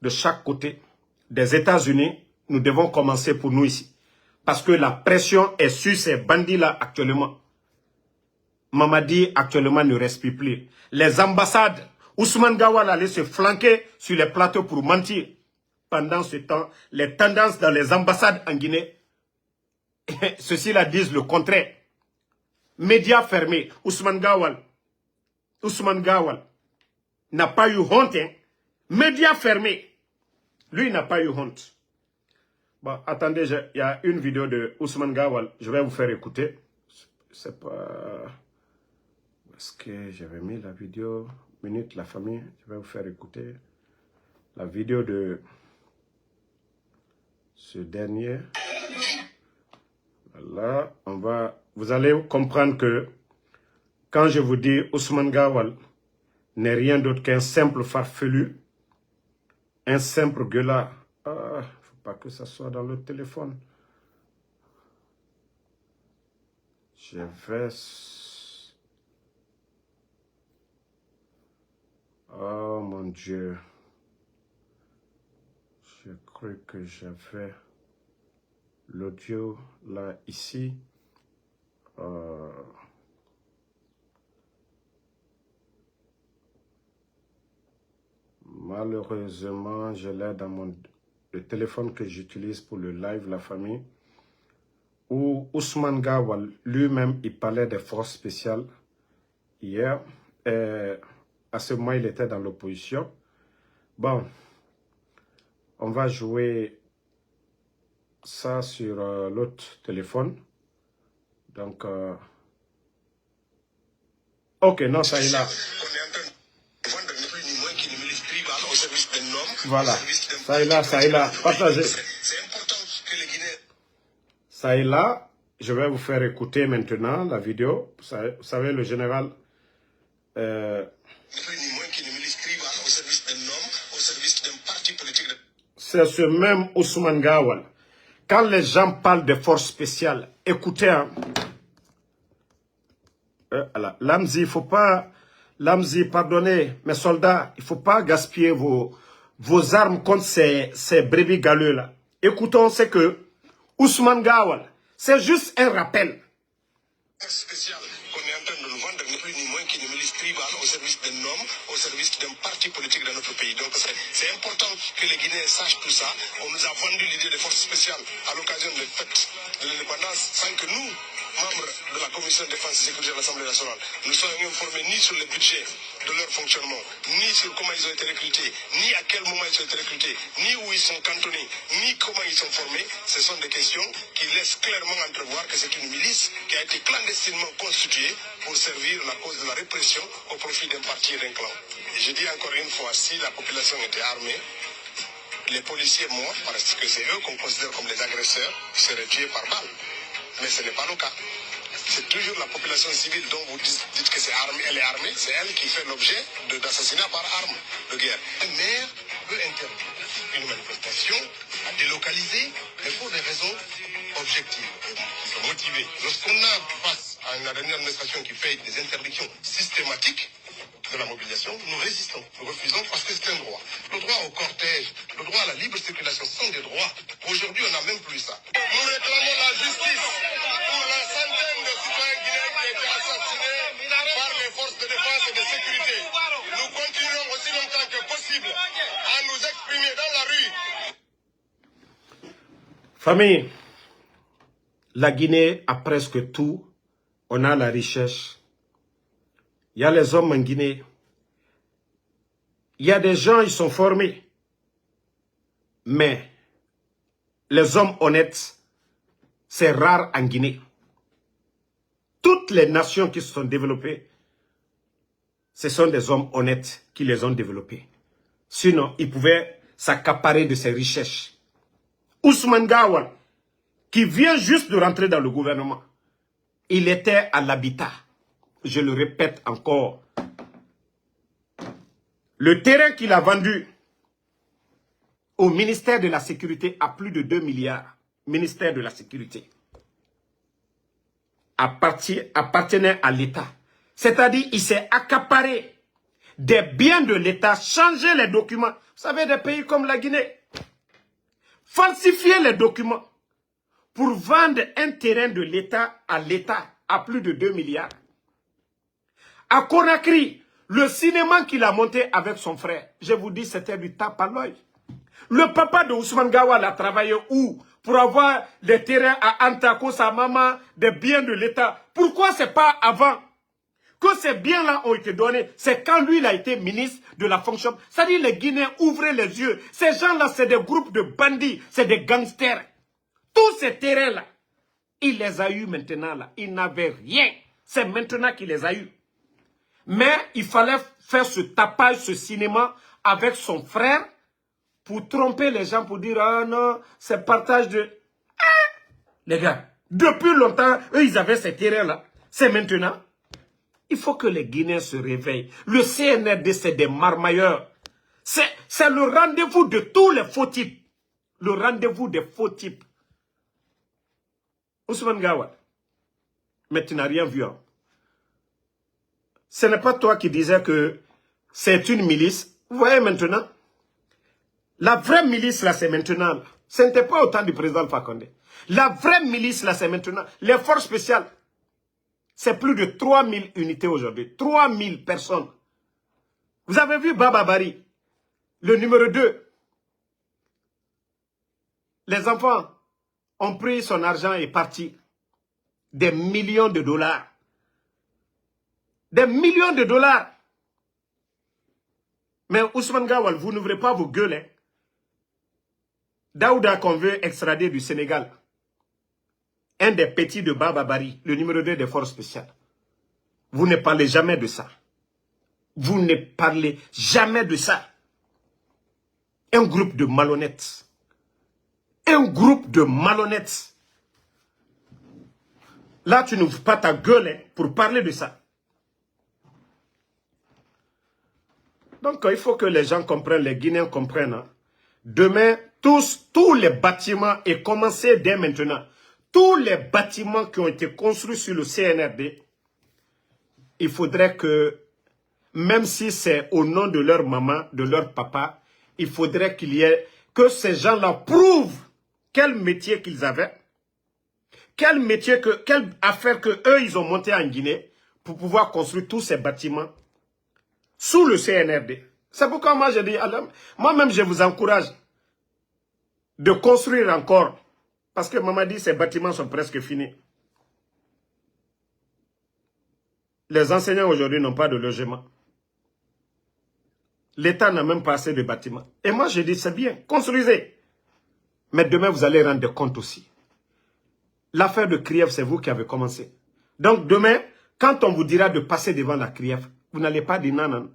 de chaque côté. Des États-Unis, nous devons commencer pour nous ici. Parce que la pression est sur ces bandits-là actuellement. Mamadi actuellement ne respire plus. Les ambassades, Ousmane Gawal allait se flanquer sur les plateaux pour mentir. Pendant ce temps, les tendances dans les ambassades en Guinée, ceux-ci disent le contraire. Médias fermés, Ousmane Gawal n'a pas eu honte. Hein. Médias fermés. Lui n'a pas eu honte. Bon, attendez, il y a une vidéo de Ousmane Gawal. Je vais vous faire écouter. C'est pas... Est-ce que j'avais mis la vidéo? Minute, la famille. Je vais vous faire écouter la vidéo de ce dernier. Voilà, vous allez comprendre que quand je vous dis Ousmane Gawal n'est rien d'autre qu'un simple farfelu, un simple gueulard. Ah, faut pas que ça soit dans le téléphone. Je vais... Oh mon Dieu. Je crois que j'avais l'audio là, ici. Malheureusement, je l'ai dans le téléphone que j'utilise pour le live La Famille, où Ousmane Gawal lui-même, il parlait des forces spéciales hier. À ce moment, il était dans l'opposition. Bon, on va jouer ça sur l'autre téléphone. Donc, ok, non, ça est là. Voilà, ça est là, partagez. Ça est là, je vais vous faire écouter maintenant la vidéo. Vous savez, le général... c'est ce même Ousmane Gawal. Quand les gens parlent de forces spéciales, écoutez, hein. Lamzi, il faut pas... Lamzi, pardonnez, mes soldats, il ne faut pas gaspiller vos armes contre ces brebis galeux-là. Écoutons, c'est que Ousmane Gawal, c'est juste un rappel. Spécial qu'on est en train de nous vendre, ni plus ni moins qu'une milice tribale au service d'un homme, au service d'un parti politique dans notre pays. Donc c'est important que les Guinéens sachent tout ça. On nous a vendu l'idée des forces spéciales à l'occasion de fête de l'indépendance sans que nous, membres de la commission de défense et sécurité de l'Assemblée nationale, nous soyons informés ni sur le budget de leur fonctionnement, ni sur comment ils ont été recrutés, ni à quel moment ils ont été recrutés, ni où ils sont cantonnés, ni comment ils sont formés. Ce sont des questions qui laissent clairement entrevoir que c'est une milice qui a été clandestinement constituée pour servir la cause de la répression au profit d'un parti et d'un clan. Et je dis encore une fois, si la population était armée, les policiers morts, parce que c'est eux qu'on considère comme les agresseurs, seraient tués par balle. Mais ce n'est pas le cas. C'est toujours la population civile dont vous dites que c'est armée, elle est armée, c'est elle qui fait l'objet d'assassinats par arme de guerre. Un maire peut interdire une manifestation à délocaliser, mais pour des raisons objectives, motivées. Lorsqu'on a face à une administration qui fait des interdictions systématiques de la mobilisation, nous résistons, nous refusons parce que c'est un droit. Le droit au cortège, le droit à la libre circulation sont des droits. Aujourd'hui, on n'a même plus ça. Nous réclamons la justice pour la centaine de citoyens guinéens qui ont été assassinés par les forces de défense et de sécurité. Nous continuerons aussi longtemps que possible à nous exprimer dans la rue. Famille, la Guinée a presque tout. On a la richesse. Il y a les hommes en Guinée. Il y a des gens, ils sont formés. Mais les hommes honnêtes, c'est rare en Guinée. Toutes les nations qui se sont développées, ce sont des hommes honnêtes qui les ont développés. Sinon, ils pouvaient s'accaparer de ces richesses. Ousmane Gawal, qui vient juste de rentrer dans le gouvernement, il était à l'habitat. Je le répète encore. Le terrain qu'il a vendu au ministère de la Sécurité à plus de 2 milliards. ministère de la Sécurité, appartenait à l'État. C'est-à-dire, il s'est accaparé des biens de l'État, changé les documents. Vous savez, des pays comme la Guinée, falsifier les documents pour vendre un terrain de l'État à plus de 2 milliards. À Conakry, le cinéma qu'il a monté avec son frère, je vous dis, c'était du tape à l'œil. Le papa de Ousmane Gawal a travaillé où? Pour avoir des terrains à Antako, sa maman, des biens de l'État. Pourquoi c'est pas avant que ces biens-là ont été donnés? C'est quand lui, il a été ministre de la fonction. C'est-à-dire, les Guinéens, ouvrez les yeux. Ces gens-là, c'est des groupes de bandits, c'est des gangsters. Tous ces terrains-là, il les a eus maintenant, là. Il n'avait rien. C'est maintenant qu'il les a eus. Mais il fallait faire ce tapage, ce cinéma avec son frère pour tromper les gens, pour dire, ah non, c'est partage de... Ah! Les gars, depuis longtemps, eux, ils avaient ces terrains-là. C'est maintenant. Il faut que les Guinéens se réveillent. Le CNRD, c'est des marmailleurs. C'est le rendez-vous de tous les faux types. Le rendez-vous des faux types. Ousmane Gawal, mais tu n'as rien vu. Hein. Ce n'est pas toi qui disais que c'est une milice. Vous voyez maintenant, la vraie milice, là, c'est maintenant. Ce n'était pas au temps du président Alpha Condé. La vraie milice, là, c'est maintenant. Les forces spéciales, c'est plus de 3000 unités aujourd'hui. 3000 personnes. Vous avez vu Baba Bari, le numéro 2. Les enfants ont pris son argent et parti. Des millions de dollars. Des millions de dollars. Mais Ousmane Gawal, vous n'ouvrez pas vos gueules. Hein. Daouda qu'on veut extrader du Sénégal. Un des petits de Baba Bari, le numéro 2 des forces spéciales. Vous ne parlez jamais de ça. Vous ne parlez jamais de ça. Un groupe de malhonnêtes. Un groupe de malhonnêtes. Là, tu n'ouvres pas ta gueule hein, pour parler de ça. Donc, il faut que les gens comprennent, les Guinéens comprennent. Hein. Demain, tous les bâtiments, et commencez dès maintenant, tous les bâtiments qui ont été construits sur le CNRD, il faudrait que, même si c'est au nom de leur maman, de leur papa, il faudrait qu'il y ait, que ces gens-là prouvent quel métier qu'ils avaient, quelle affaire que eux ils ont monté en Guinée pour pouvoir construire tous ces bâtiments sous le CNRD. C'est pourquoi moi je dis, moi-même je vous encourage de construire encore. Parce que maman dit ces bâtiments sont presque finis. Les enseignants aujourd'hui n'ont pas de logement. L'État n'a même pas assez de bâtiments. Et moi je dis c'est bien, construisez. Mais demain vous allez rendre compte aussi. L'affaire de CRIEF, c'est vous qui avez commencé. Donc demain, quand on vous dira de passer devant la CRIEF, vous n'allez pas dire non, non.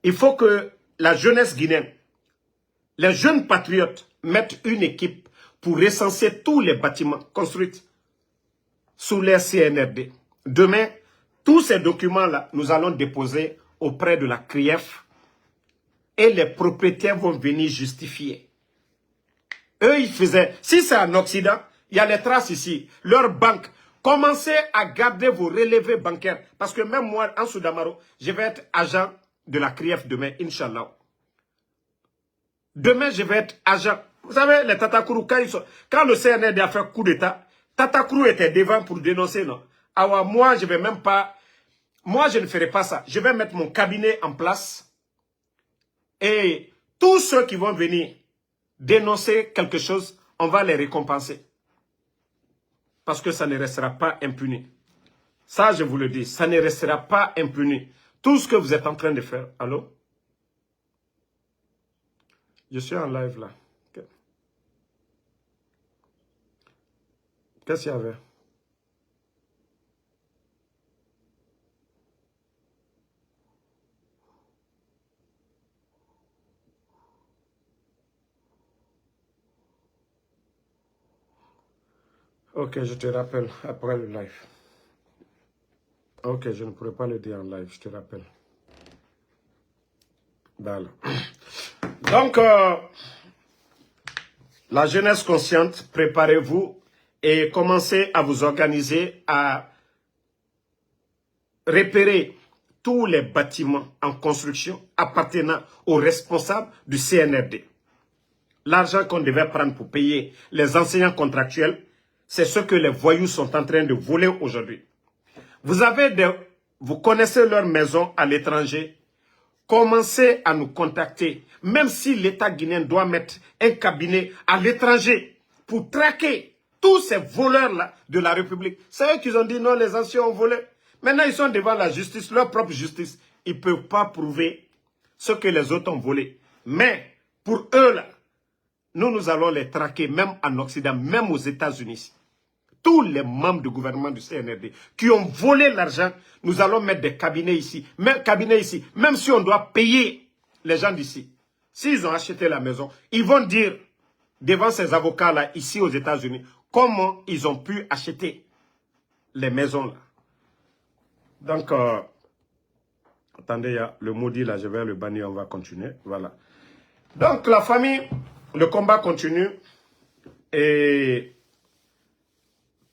Il faut que la jeunesse guinéenne, les jeunes patriotes mettent une équipe pour recenser tous les bâtiments construits sous les CNRD. Demain, tous ces documents-là, nous allons déposer auprès de la CRIEF et les propriétaires vont venir justifier. Eux, ils faisaient, si c'est en Occident, il y a les traces ici, leur banque. Commencez à garder vos relevés bancaires. Parce que même moi, en Soudamaro, je vais être agent de la CRIEF demain, Inch'Allah. Demain, je vais être agent. Vous savez, les Tatakourou, quand le CNRD a fait coup d'État, Tatakourou était devant pour dénoncer, non? Alors, moi, je vais même pas... Moi, je ne ferai pas ça. Je vais mettre mon cabinet en place. Et tous ceux qui vont venir dénoncer quelque chose, on va les récompenser. Parce que ça ne restera pas impuni. Ça, je vous le dis, ça ne restera pas impuni. Tout ce que vous êtes en train de faire. Allô? Je suis en live là. Qu'est-ce qu'il y avait? Ok, je te rappelle après le live. Ok, je ne pourrai pas le dire en live, je te rappelle. Voilà. Donc, La jeunesse consciente, préparez-vous et commencez à vous organiser, à repérer tous les bâtiments en construction appartenant aux responsables du CNRD. L'argent qu'on devait prendre pour payer les enseignants contractuels, c'est ce que les voyous sont en train de voler aujourd'hui. Vous connaissez leur maison à l'étranger. Commencez à nous contacter. Même si l'État guinéen doit mettre un cabinet à l'étranger pour traquer tous ces voleurs-là de la République. C'est eux qui ont dit non, les anciens ont volé. Maintenant, ils sont devant la justice, leur propre justice. Ils ne peuvent pas prouver ce que les autres ont volé. Mais pour eux, là, nous allons les traquer, même en Occident, même aux États-Unis. Tous les membres du gouvernement du CNRD qui ont volé l'argent, nous allons mettre des cabinets ici. Même si on doit payer les gens d'ici. S'ils ont acheté la maison, ils vont dire devant ces avocats-là, ici aux États-Unis, comment ils ont pu acheter les maisons-là. Donc, attendez, il y a le maudit là, je vais le bannir, on va continuer. Voilà. Donc, la famille, le combat continue et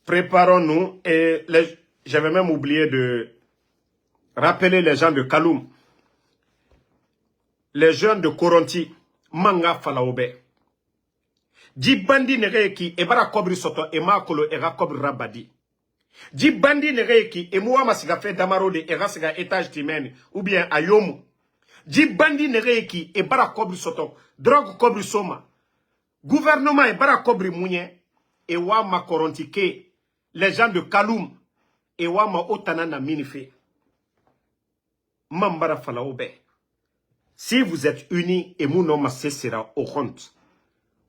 préparons-nous. Et j'avais même oublié de rappeler les gens de Kaloum, les jeunes de Koronti, Manga Falaobe. Di bandi nereki ebara kobri soto emakolo era kobri rabadi. Di bandi nereki emuwa masiga fe damaro de era siga étage timeni ou bien ayomu. Di bandi nereki ebara kobri soto drogue kobri soma. Gouvernement ebara kobri mounye ewa ma Koronti ke les gens de Kaloum ewa ma otana na minife. Mambara Falaobe. Si vous êtes unis et mon nom sera au compte.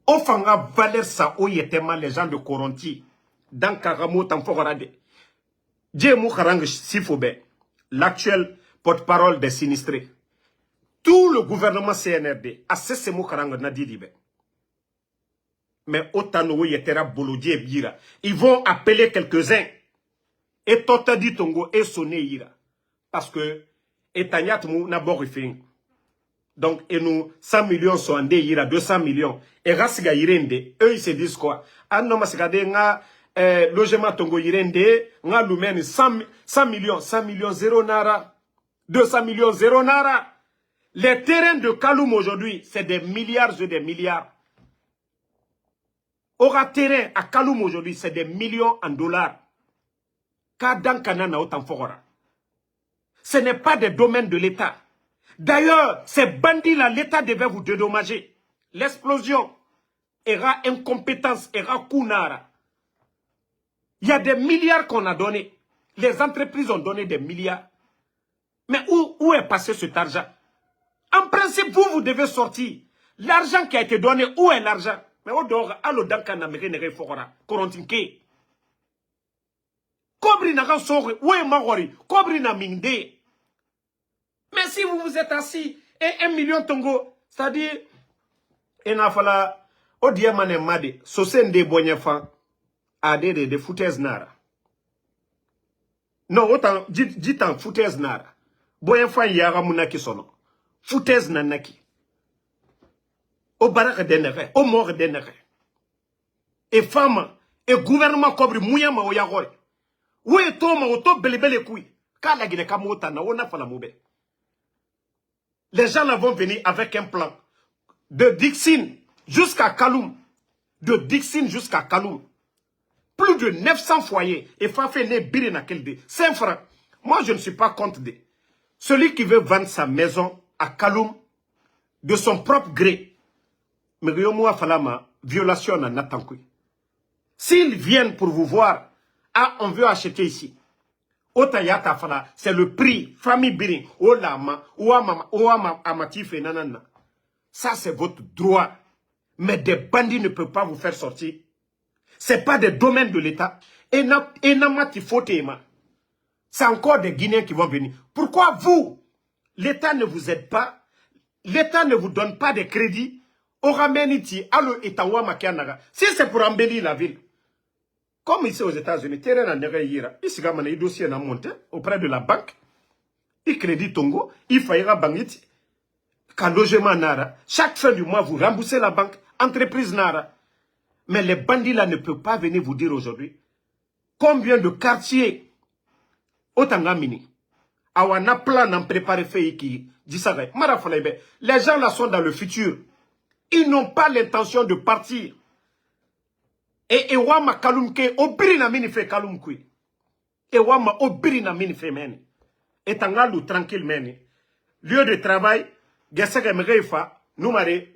Ofanga valeur sa oyetema les gens de Koronti. Dans Karamo Tamforade. Djemou Karang Sifobe. L'actuel porte-parole des sinistrés. Tout le gouvernement CNRD a cessé Karang Nadidibe. Mais autant oyetera Bolodie Bira. Ils vont appeler quelques-uns. Et Totadi Tongo et Soné Ira. Parce que Etanyat Mou n'a borifing. Donc, et nous, 100 millions sont en déira, 200 millions. Et Rassiga Irende, eux, ils se disent quoi? Ah non, mais c'est nga logement Tongo Irende, nga lumeni 100 millions, 0 nara. 200 millions, 0 nara. Les terrains de Kaloum aujourd'hui, c'est des milliards et des milliards. Aura terrain à Kaloum aujourd'hui, c'est des millions en dollars. Kadan Kanana autant fora. Ce n'est pas des domaines de l'État. D'ailleurs, ces bandits-là, l'État devait vous dédommager. L'explosion, era incompétence, era kunara. Il y a des milliards qu'on a donnés. Les entreprises ont donné des milliards. Mais où est passé cet argent? En principe, vous devez sortir. L'argent qui a été donné, où est l'argent? Mais au dehors, allo danka na mire nere fokora, korontinke. Kobri na kan sore, où est magori? Kobri na mingde. Mais si vous vous êtes assis et 1 million tongo, c'est-à-dire, il n'a fallu, au diamane made, sosen de bonyefa, à de foutaises nara. Non, autant, dit en foutaises nara. Bonyefa yara munaki sono. Foutaises nanaki. Au barak denere, au mort denere. Et femme, et gouvernement cobri mouyama o yagore. Où est Toma, au top belebele koui. Kala gine kamota na ona fala moube. Les gens là vont venir avec un plan. De Dixine jusqu'à Kaloum. De Dixine jusqu'à Kaloum. Plus de 900 foyers. Et Fafé ne biri na kelde. 5 francs. Moi, je ne suis pas contre de. Celui qui veut vendre sa maison à Kaloum de son propre gré. Mais falama violation na natankui. S'ils viennent pour vous voir, ah, on veut acheter ici. Otayata fala, c'est le prix, famille biring, olama, ouama, amatif et nanana. Ça, c'est votre droit. Mais des bandits ne peuvent pas vous faire sortir. C'est pas des domaines de l'État. Et namati fotema. C'est encore des Guinéens qui vont venir. Pourquoi vous, l'État ne vous aide pas? L'État ne vous donne pas de crédit. Orameniti, allo etawa makianaga. Si c'est pour embellir la ville. Comme ici aux États-Unis, terrain en Nereira, ici, il y a un dossier monté auprès de la banque. Il crédit Tongo, il faillira bangiti. Quand logement nara, chaque fin du mois, vous remboursez la banque, entreprise nara. Mais les bandits là ne peuvent pas venir vous dire aujourd'hui combien de quartiers au Tangamini. Awana plan en préparé fait qui dit ça. Les gens là sont dans le futur. Ils n'ont pas l'intention de partir. Et wama kalumke obirina mini fe kalumkui. Et wama obirina mini fe meni. Et tangalu tranquille meni. Lieu de travail, geseke mreifa, numare,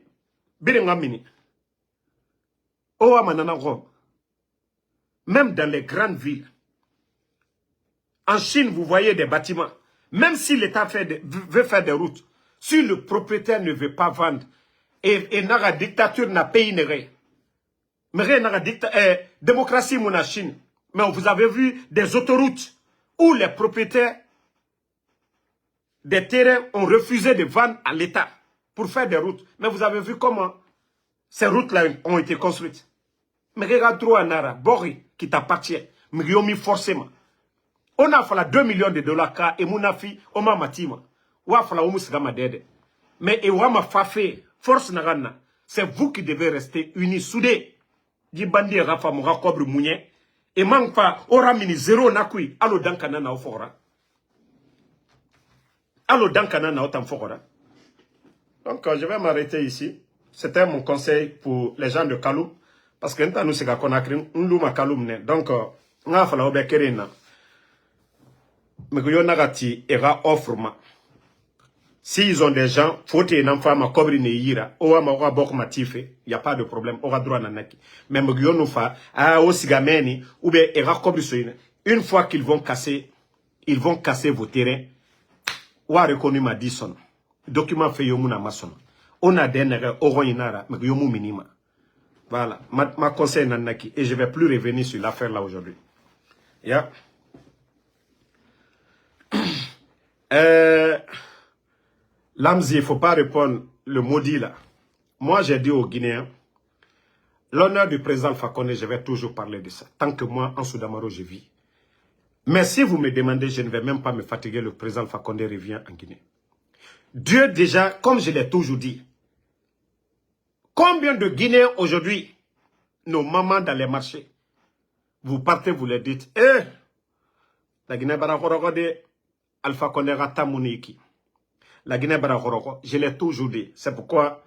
biringa mini. Owama nanango. Même dans les grandes villes. En Chine, vous voyez des bâtiments. Même si l'État veut faire des routes, si le propriétaire ne veut pas vendre, et la dictature n'a pays n'est mais démocratie en Chine. Mais vous avez vu des autoroutes où les propriétaires des terrains ont refusé de vendre à l'État pour faire des routes. Mais vous avez vu comment ces routes-là ont été construites. Mais regarde trop en Ara, Bori, qui t'appartient. Mais ils ont mis forcément. On a fait 2 millions de dollars car et mon fille, on m'a matima. Ou a fait la omusgama dede. Mais et ouama fafé, force nagana. C'est vous qui devez rester unis, soudés. Di bandi rafa moura kobre mounye. Et manque pas, aura mini zéro nakui. Allo dankana na ofora. Allo dankana na otam fora. Donc je vais m'arrêter ici. C'était mon conseil pour les gens de Kaloum. Parce que nous c'est qu'on a créé un louma Kaloum. Donc, on a fait la obekerina. Mais que nagati era offre. S'ils ont des gens, faut que une femme à cobre ne ira. Owa ma owa bok matife, y a pas de problème. Owa droit nanaki. Mais me nous fa a o sigameni ou bien era cobre soine. Une fois qu'ils vont casser vos terrains. Owa reconnu ma dison. Document fait yomuna mason. On a des nègres oroninara, mais yomu minima. Voilà, ma conseil nanaki et je vais plus revenir sur l'affaire là aujourd'hui. Yeah. Lamzi, il ne faut pas répondre le maudit là. Moi, j'ai dit aux Guinéens, l'honneur du président Alpha Condé, je vais toujours parler de ça. Tant que moi, en Soudamaro, je vis. Mais si vous me demandez, je ne vais même pas me fatiguer, le président Alpha Condé revient en Guinée. Dieu déjà, comme je l'ai toujours dit, combien de Guinéens aujourd'hui, nos mamans dans les marchés, vous partez, vous leur dites, la Guinée Barakorogo Alpha Condé Rata Mouniki. La Guinée-Barakorogo, je l'ai toujours dit. C'est pourquoi,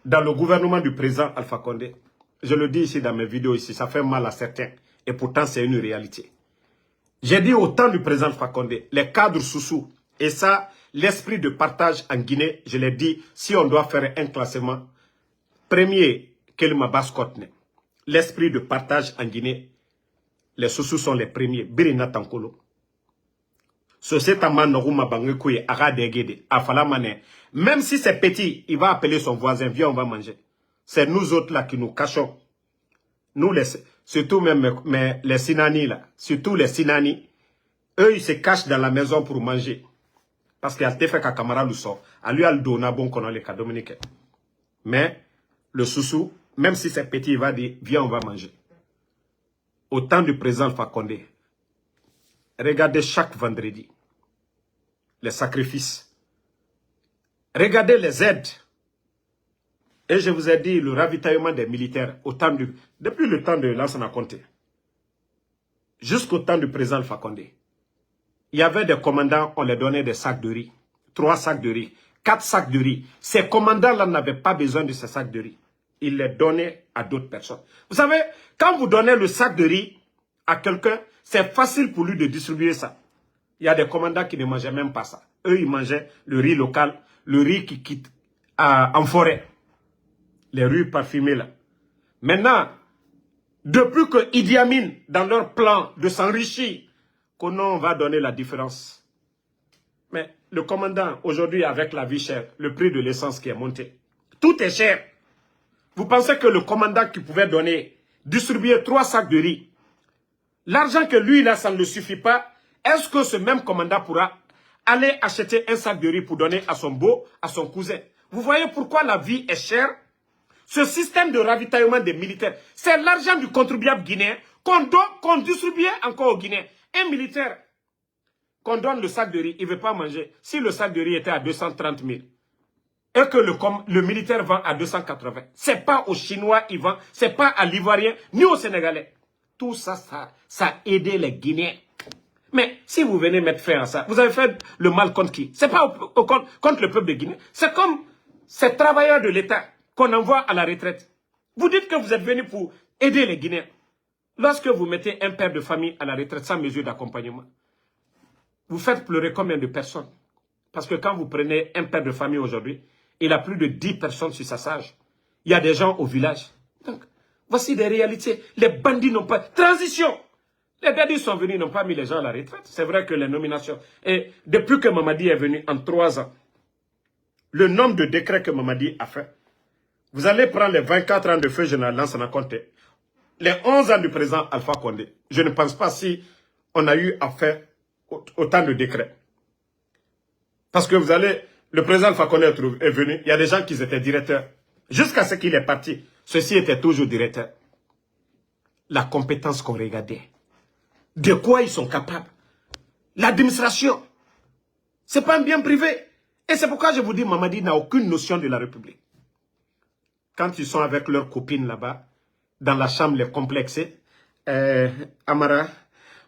dans le gouvernement du président Alpha Condé, je le dis ici dans mes vidéos ici, ça fait mal à certains. Et pourtant, c'est une réalité. J'ai dit au temps du président Alpha Condé, les cadres sous-sous, et ça, l'esprit de partage en Guinée, je l'ai dit, si on doit faire un classement, premier, Kelma Baskotne, l'esprit de partage en Guinée, les sous-sous sont les premiers, Birina Tankolo. Même si c'est petit, il va appeler son voisin, viens, on va manger. C'est nous autres là qui nous cachons. Nous, surtout même les Sinani là, surtout les Sinani, eux, ils se cachent dans la maison pour manger. Parce qu'il y a fait qu'à Kamara le sort. À lui, à le donner bon qu'on a les cas dominicains. Mais, le sous-sous, même si c'est petit, il va dire, viens, on va manger. Au temps du président Alpha Condé, regardez chaque vendredi les sacrifices. Regardez les aides. Et je vous ai dit le ravitaillement des militaires depuis le temps de Lansana Conté. Jusqu'au temps du président Alpha Condé. Il y avait des commandants, on les donnait des sacs de riz. 3 sacs de riz, 4 sacs de riz. Ces commandants-là n'avaient pas besoin de ces sacs de riz. Ils les donnaient à d'autres personnes. Vous savez, quand vous donnez le sac de riz à quelqu'un, c'est facile pour lui de distribuer ça. Il y a des commandants qui ne mangeaient même pas ça. Eux, ils mangeaient le riz local, le riz qui quitte en forêt. Les riz parfumés là. Maintenant, depuis que Idi Amin, dans leur plan de s'enrichir, qu'on va donner la différence. Mais le commandant, aujourd'hui, avec la vie chère, le prix de l'essence qui est monté, tout est cher. Vous pensez que le commandant qui pouvait distribuer 3 sacs de riz, l'argent que lui, là, ça ne le suffit pas. Est-ce que ce même commandant pourra aller acheter un sac de riz pour donner à son beau, à son cousin? Vous voyez pourquoi la vie est chère? Ce système de ravitaillement des militaires, c'est l'argent du contribuable guinéen qu'on distribuait encore aux Guinéens. Un militaire, qu'on donne le sac de riz, il ne veut pas manger. Si le sac de riz était à 230 000, et que le militaire vend à 280. Ce n'est pas aux Chinois il vend, ce n'est pas à l'Ivoirien, ni aux Sénégalais. Tout ça, ça a aidé les Guinéens. Mais si vous venez mettre fin à ça, vous avez fait le mal contre qui? Ce n'est pas contre le peuple de Guinée. C'est comme ces travailleurs de l'État qu'on envoie à la retraite. Vous dites que vous êtes venus pour aider les Guinéens. Lorsque vous mettez un père de famille à la retraite sans mesure d'accompagnement, vous faites pleurer combien de personnes? Parce que quand vous prenez un père de famille aujourd'hui, il a plus de 10 personnes sur sa sage. Il y a des gens au village. Donc, voici des réalités. Les bandits n'ont pas... Transition! Les bandits sont venus, n'ont pas mis les gens à la retraite. C'est vrai que les nominations... Et depuis que Mamadi est venu, en 3 ans, le nombre de décrets que Mamadi a fait, vous allez prendre les 24 ans de feu général Lansana Conté, les 11 ans du président Alpha Condé. Je ne pense pas si on a eu à faire autant de décrets. Parce que vous allez... Le président Alpha Condé est venu, il y a des gens qui étaient directeurs. Jusqu'à ce qu'il est parti, ceux-ci étaient toujours directeurs. La compétence qu'on regardait. De quoi ils sont capables? L'administration. Ce n'est pas un bien privé. Et c'est pourquoi je vous dis, Mamadi n'a aucune notion de la République. Quand ils sont avec leurs copines là-bas, dans la chambre les complexés, Amara,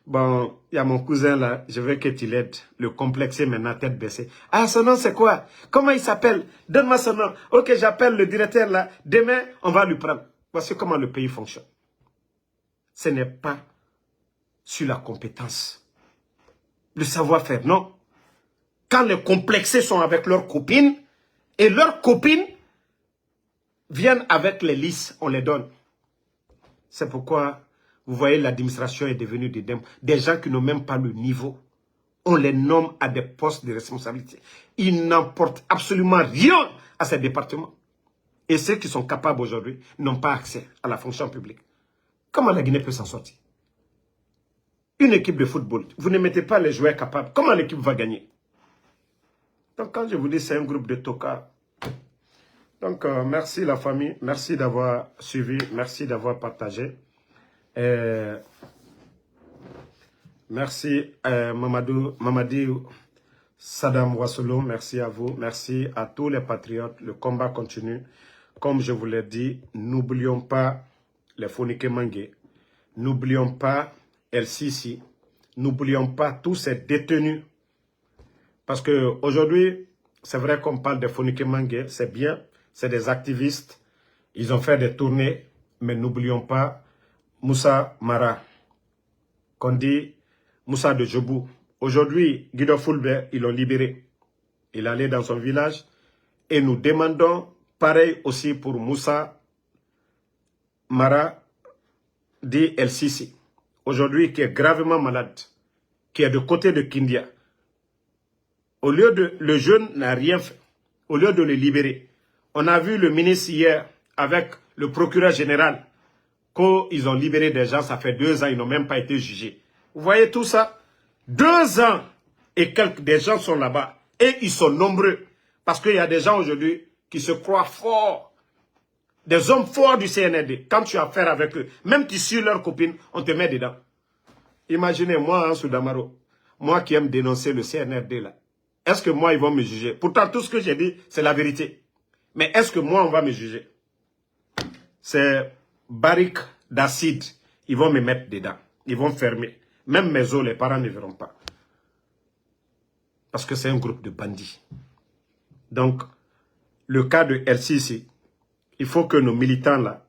bon, il y a mon cousin là, je veux que tu l'aides, le complexé maintenant, tête baissée. Ah, son nom c'est quoi? Comment il s'appelle? Donne-moi son nom. Ok, j'appelle le directeur là, demain on va lui prendre. Voici comment le pays fonctionne. Ce n'est pas sur la compétence, le savoir-faire, non. Quand les complexés sont avec leurs copines, et leurs copines viennent avec les listes, on les donne. C'est pourquoi, vous voyez, l'administration est devenue des gens qui n'ont même pas le niveau. On les nomme à des postes de responsabilité. Ils n'emportent absolument rien à ces départements. Et ceux qui sont capables aujourd'hui n'ont pas accès à la fonction publique. Comment la Guinée peut s'en sortir? Une équipe de football, vous ne mettez pas les joueurs capables. Comment l'équipe va gagner? Donc quand je vous dis c'est un groupe de tocards. Donc merci la famille, merci d'avoir suivi, merci d'avoir partagé. Merci Mamadi Saddam Wassolo, merci à vous, merci à tous les patriotes. Le combat continue. Comme je vous l'ai dit, n'oublions pas les Fonike Mangué, n'oublions pas El Sisi, n'oublions pas tous ces détenus. Parce qu'aujourd'hui, c'est vrai qu'on parle de Fonike Mangué, c'est bien, c'est des activistes, ils ont fait des tournées, mais n'oublions pas Moussa Mara, qu'on dit Moussa de Jobou. Aujourd'hui, Guido Fulbert, ils l'ont libéré. Il est allé dans son village et nous demandons pareil aussi pour Moussa Mara, dit El Sisi. Aujourd'hui, qui est gravement malade, qui est de côté de Kindia. Au lieu de... Le jeune n'a rien fait. Au lieu de le libérer. On a vu le ministre hier avec le procureur général. Quand ils ont libéré des gens, ça fait 2 ans, ils n'ont même pas été jugés. Vous voyez tout ça? 2 ans et quelques des gens sont là-bas. Et ils sont nombreux. Parce qu'il y a des gens aujourd'hui qui se croient forts. Des hommes forts du CNRD. Quand tu as affaire avec eux, même tu suis leurs copines, on te met dedans. Imaginez, moi, hein, Soudamaro, moi qui aime dénoncer le CNRD là. Est-ce que moi, ils vont me juger? Pourtant, tout ce que j'ai dit, c'est la vérité. Mais est-ce que moi, on va me juger? C'est barrique d'acide. Ils vont me mettre dedans. Ils vont fermer. Même mes os, les parents ne verront pas. Parce que c'est un groupe de bandits. Donc, le cas de LCC, il faut que nos militants, là,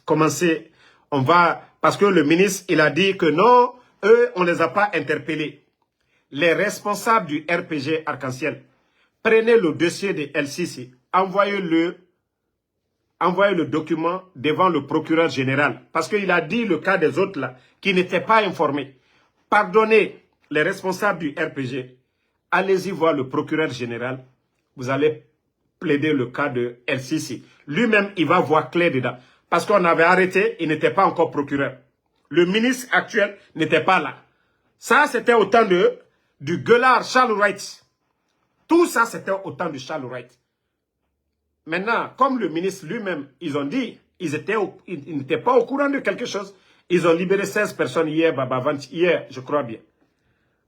commencez, on va... Parce que le ministre, il a dit que non, eux, on ne les a pas interpellés. Les responsables du RPG Arc-en-Ciel, prenez le dossier de LCC, envoyez-le document devant le procureur général. Parce qu'il a dit le cas des autres là, qui n'étaient pas informés. Pardonnez les responsables du RPG. Allez-y voir le procureur général. Vous allez plaider le cas de LCC. Lui-même, il va voir clair dedans. Parce qu'on avait arrêté, il n'était pas encore procureur. Le ministre actuel n'était pas là. Ça, c'était au temps du gueulard Charles Wright. Tout ça, c'était au temps de Charles Wright. Maintenant, comme le ministre lui-même, ils ont dit, ils n'étaient pas au courant de quelque chose. Ils ont libéré 16 personnes hier, hier, je crois bien.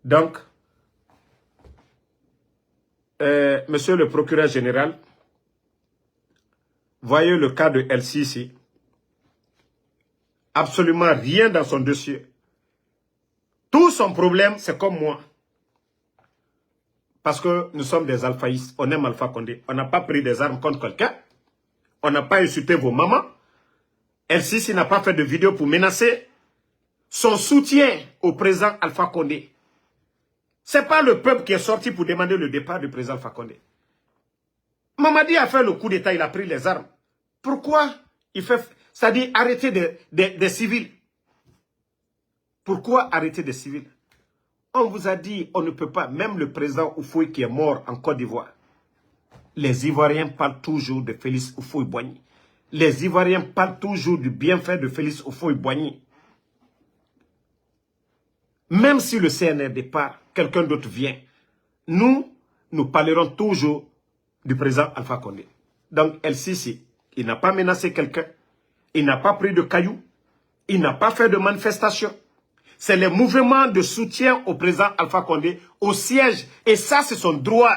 Donc, monsieur le procureur général, Voyez le cas de El Sisi. Absolument rien dans son dossier. Tout son problème, c'est comme moi. Parce que nous sommes des alphaïstes. On aime Alpha Condé. On n'a pas pris des armes contre quelqu'un. On n'a pas insulté vos mamans. El Sisi n'a pas fait de vidéo pour menacer son soutien au président Alpha Condé. Ce n'est pas le peuple qui est sorti pour demander le départ du président Alpha Condé. Mamadi a fait le coup d'État, il a pris les armes. Pourquoi il fait... C'est-à-dire arrêter des civils. Pourquoi arrêter des civils? On vous a dit, on ne peut pas, même le président Houphouët qui est mort en Côte d'Ivoire. Les Ivoiriens parlent toujours de Félix Houphouët-Boigny. Les Ivoiriens parlent toujours du bienfait de Félix Houphouët-Boigny. Même si le CNRD part, quelqu'un d'autre vient, nous parlerons toujours du président Alpha Condé. Donc, El Sisi, il n'a pas menacé quelqu'un, il n'a pas pris de cailloux, il n'a pas fait de manifestation. C'est les mouvements de soutien au président Alpha Condé au siège. Et ça, c'est son droit.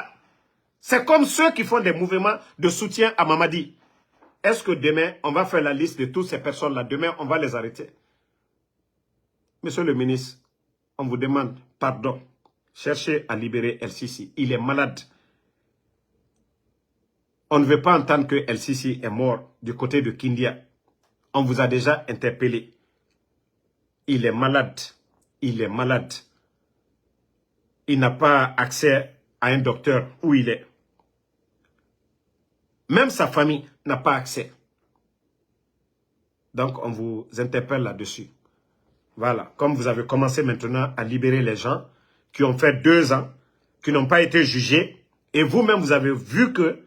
C'est comme ceux qui font des mouvements de soutien à Mamadi. Est-ce que demain, on va faire la liste de toutes ces personnes-là? Demain, on va les arrêter. Monsieur le ministre, on vous demande pardon. Cherchez à libérer El Sisi. Il est malade. On ne veut pas entendre que El Sisi est mort du côté de Kindia. On vous a déjà interpellé. Il est malade. Il est malade. Il n'a pas accès à un docteur où il est. Même sa famille n'a pas accès. Donc, on vous interpelle là-dessus. Voilà. Comme vous avez commencé maintenant à libérer les gens qui ont fait 2 ans, qui n'ont pas été jugés, et vous-même, vous avez vu que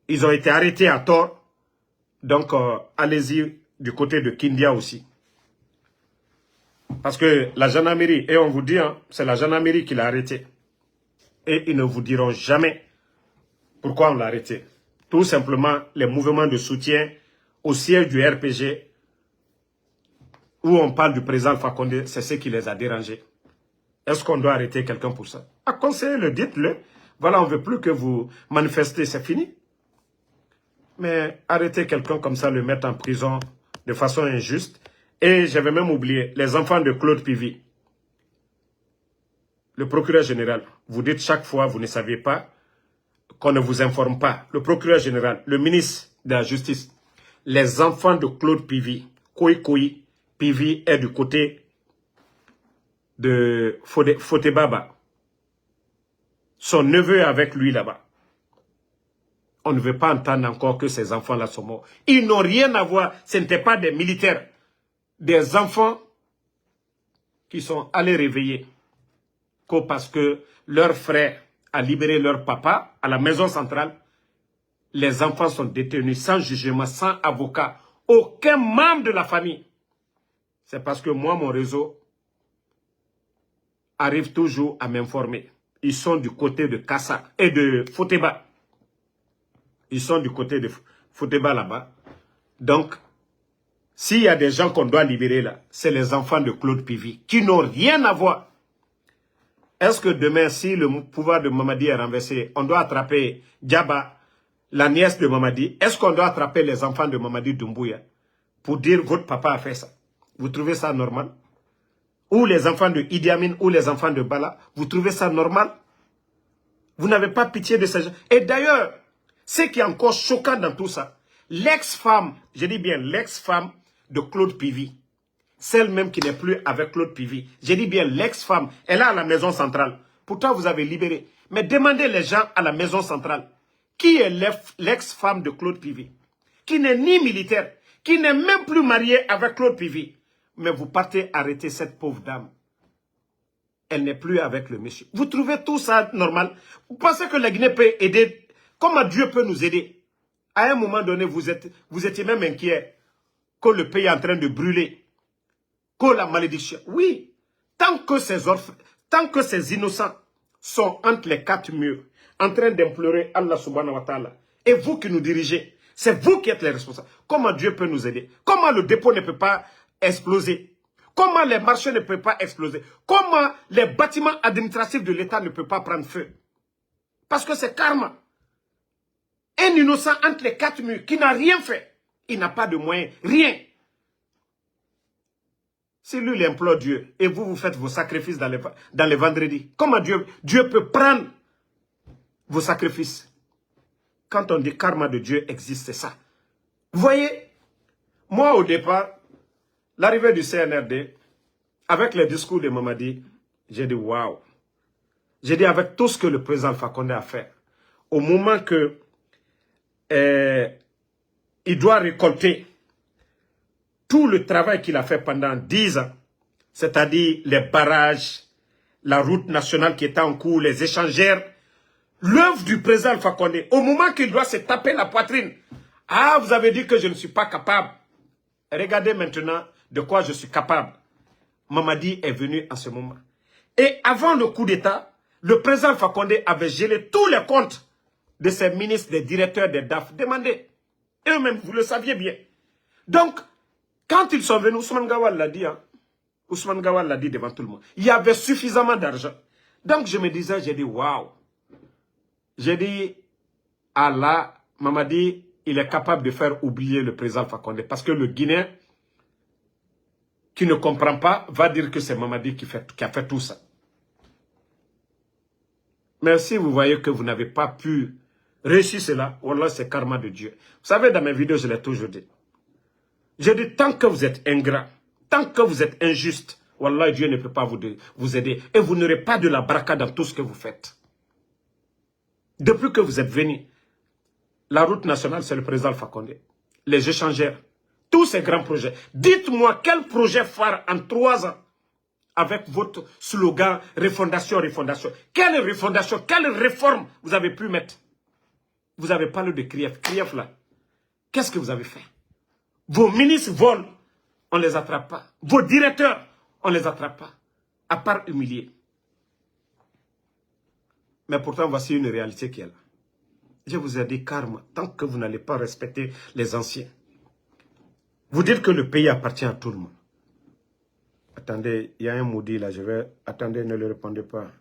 ils ont été arrêtés à tort. Donc, allez-y du côté de Kindia aussi. Parce que la gendarmerie, et on vous dit, hein, c'est la gendarmerie qui l'a arrêté. Et ils ne vous diront jamais pourquoi on l'a arrêté. Tout simplement, les mouvements de soutien au siège du RPG, où on parle du président Alpha Condé, c'est ce qui les a dérangés. Est-ce qu'on doit arrêter quelqu'un pour ça? Conseillez-le, dites-le. Voilà, on ne veut plus que vous manifestez, c'est fini. Mais arrêter quelqu'un comme ça, le mettre en prison de façon injuste. Et j'avais même oublié, les enfants de Claude Pivy. Le procureur général, vous dites chaque fois, vous ne saviez pas, qu'on ne vous informe pas. Le procureur général, le ministre de la Justice, les enfants de Claude Pivy, Koui Pivy est du côté de Fotebaba. Son neveu est avec lui là-bas. On ne veut pas entendre encore que ces enfants-là sont morts. Ils n'ont rien à voir. Ce n'étaient pas des militaires. Des enfants qui sont allés réveiller. Parce que leur frère a libéré leur papa à la maison centrale. Les enfants sont détenus sans jugement, sans avocat. Aucun membre de la famille. C'est parce que moi, mon réseau arrive toujours à m'informer. Ils sont du côté de Kassa et de Foteba. Ils sont du côté de Foteba là-bas. Donc, s'il y a des gens qu'on doit libérer là, c'est les enfants de Claude Pivy, qui n'ont rien à voir. Est-ce que demain, si le pouvoir de Mamadi est renversé, on doit attraper Djaba, la nièce de Mamadi? Est-ce qu'on doit attraper les enfants de Mamadi Doumbouya pour dire votre papa a fait ça? Vous trouvez ça normal? Ou les enfants de Idi Amin, ou les enfants de Bala, vous trouvez ça normal? Vous n'avez pas pitié de ces gens. Et d'ailleurs, ce qui est encore choquant dans tout ça, l'ex-femme, je dis bien l'ex-femme de Claude Pivy, celle même qui n'est plus avec Claude Pivy, je dis bien l'ex-femme, elle est à la maison centrale. Pourtant, vous avez libéré. Mais demandez les gens à la maison centrale, qui est l'ex-femme de Claude Pivy, qui n'est ni militaire, qui n'est même plus mariée avec Claude Pivy. Mais vous partez arrêter cette pauvre dame. Elle n'est plus avec le monsieur. Vous trouvez tout ça normal? Vous pensez que la Guinée peut aider? Comment Dieu peut nous aider? À un moment donné, vous étiez même inquiet que le pays est en train de brûler. Que la malédiction. Oui, tant que ces innocents sont entre les 4 murs, en train d'implorer Allah subhanahu wa ta'ala, et vous qui nous dirigez, c'est vous qui êtes les responsables. Comment Dieu peut nous aider? Comment le dépôt ne peut pas exploser? Comment les marchés ne peuvent pas exploser? Comment les bâtiments administratifs de l'État ne peuvent pas prendre feu? Parce que c'est karma. Un innocent entre les 4 murs qui n'a rien fait. Il n'a pas de moyens, rien. C'est lui qui implore Dieu. Et vous, vous faites vos sacrifices dans les vendredis. Comment Dieu peut prendre vos sacrifices? Quand on dit karma de Dieu existe, c'est ça. Vous voyez, moi au départ, l'arrivée du CNRD, avec les discours de Mamadi, j'ai dit waouh. J'ai dit avec tout ce que le président Alpha Condé a fait, au moment que il doit récolter tout le travail qu'il a fait pendant 10 ans, c'est-à-dire les barrages, la route nationale qui était en cours, les échangeurs, l'œuvre du président Alpha Condé, au moment qu'il doit se taper la poitrine. Ah, vous avez dit que je ne suis pas capable. Regardez maintenant de quoi je suis capable. Mamadi est venu en ce moment. Et avant le coup d'État, le président Alpha Condé avait gelé tous les comptes de ses ministres, des directeurs, des DAF. Demandez. Eux-mêmes, vous le saviez bien. Donc, quand ils sont venus, Ousmane Gawal l'a dit, hein, Ousmane Gawal l'a dit devant tout le monde, il y avait suffisamment d'argent. Donc, je me disais, j'ai dit, waouh. J'ai dit, Allah, Mamadi, il est capable de faire oublier le président Alpha Condé. Parce que le Guinéen, qui ne comprend pas, va dire que c'est Mamadi qui a fait tout ça. Mais si vous voyez que vous n'avez pas pu réussir cela, wallah, c'est karma de Dieu. Vous savez, dans mes vidéos, je l'ai toujours dit. Je dis, tant que vous êtes ingrat, tant que vous êtes injuste, wallah, Dieu ne peut pas vous aider. Et vous n'aurez pas de la baraka dans tout ce que vous faites. Depuis que vous êtes venu, la route nationale, c'est le président Alpha Condé. Les échangeurs, tous ces grands projets. Dites-moi quel projet phare en 3 ans avec votre slogan refondation, refondation. Quelle refondation, quelle réforme vous avez pu mettre? Vous avez parlé de Krief. Krief là, qu'est-ce que vous avez fait? Vos ministres volent, on ne les attrape pas. Vos directeurs, on ne les attrape pas. À part humilier. Mais pourtant, voici une réalité qui est là. Je vous ai dit karma, tant que vous n'allez pas respecter les anciens. Vous dites que le pays appartient à tout le monde. Attendez, il y a un maudit là, je vais... Attendez, ne le répondez pas.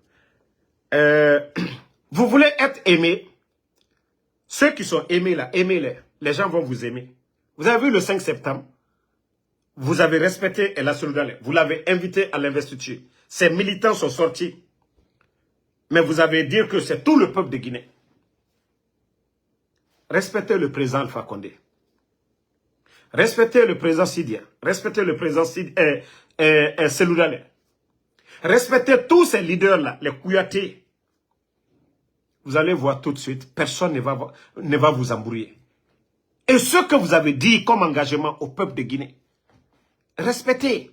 Vous voulez être aimé. Ceux qui sont aimés là, aimez-les. Les gens vont vous aimer. Vous avez vu le 5 septembre, vous avez respecté El Assoudale. Vous l'avez invité à l'investiture. Ses militants sont sortis. Mais vous avez dit que c'est tout le peuple de Guinée. Respectez le président Alpha Condé. Respectez le président Sidia. Respectez le président Seloudale. Respectez tous ces leaders-là, les Kouyaté. Vous allez voir tout de suite, personne ne va vous embrouiller. Et ce que vous avez dit comme engagement au peuple de Guinée, respectez.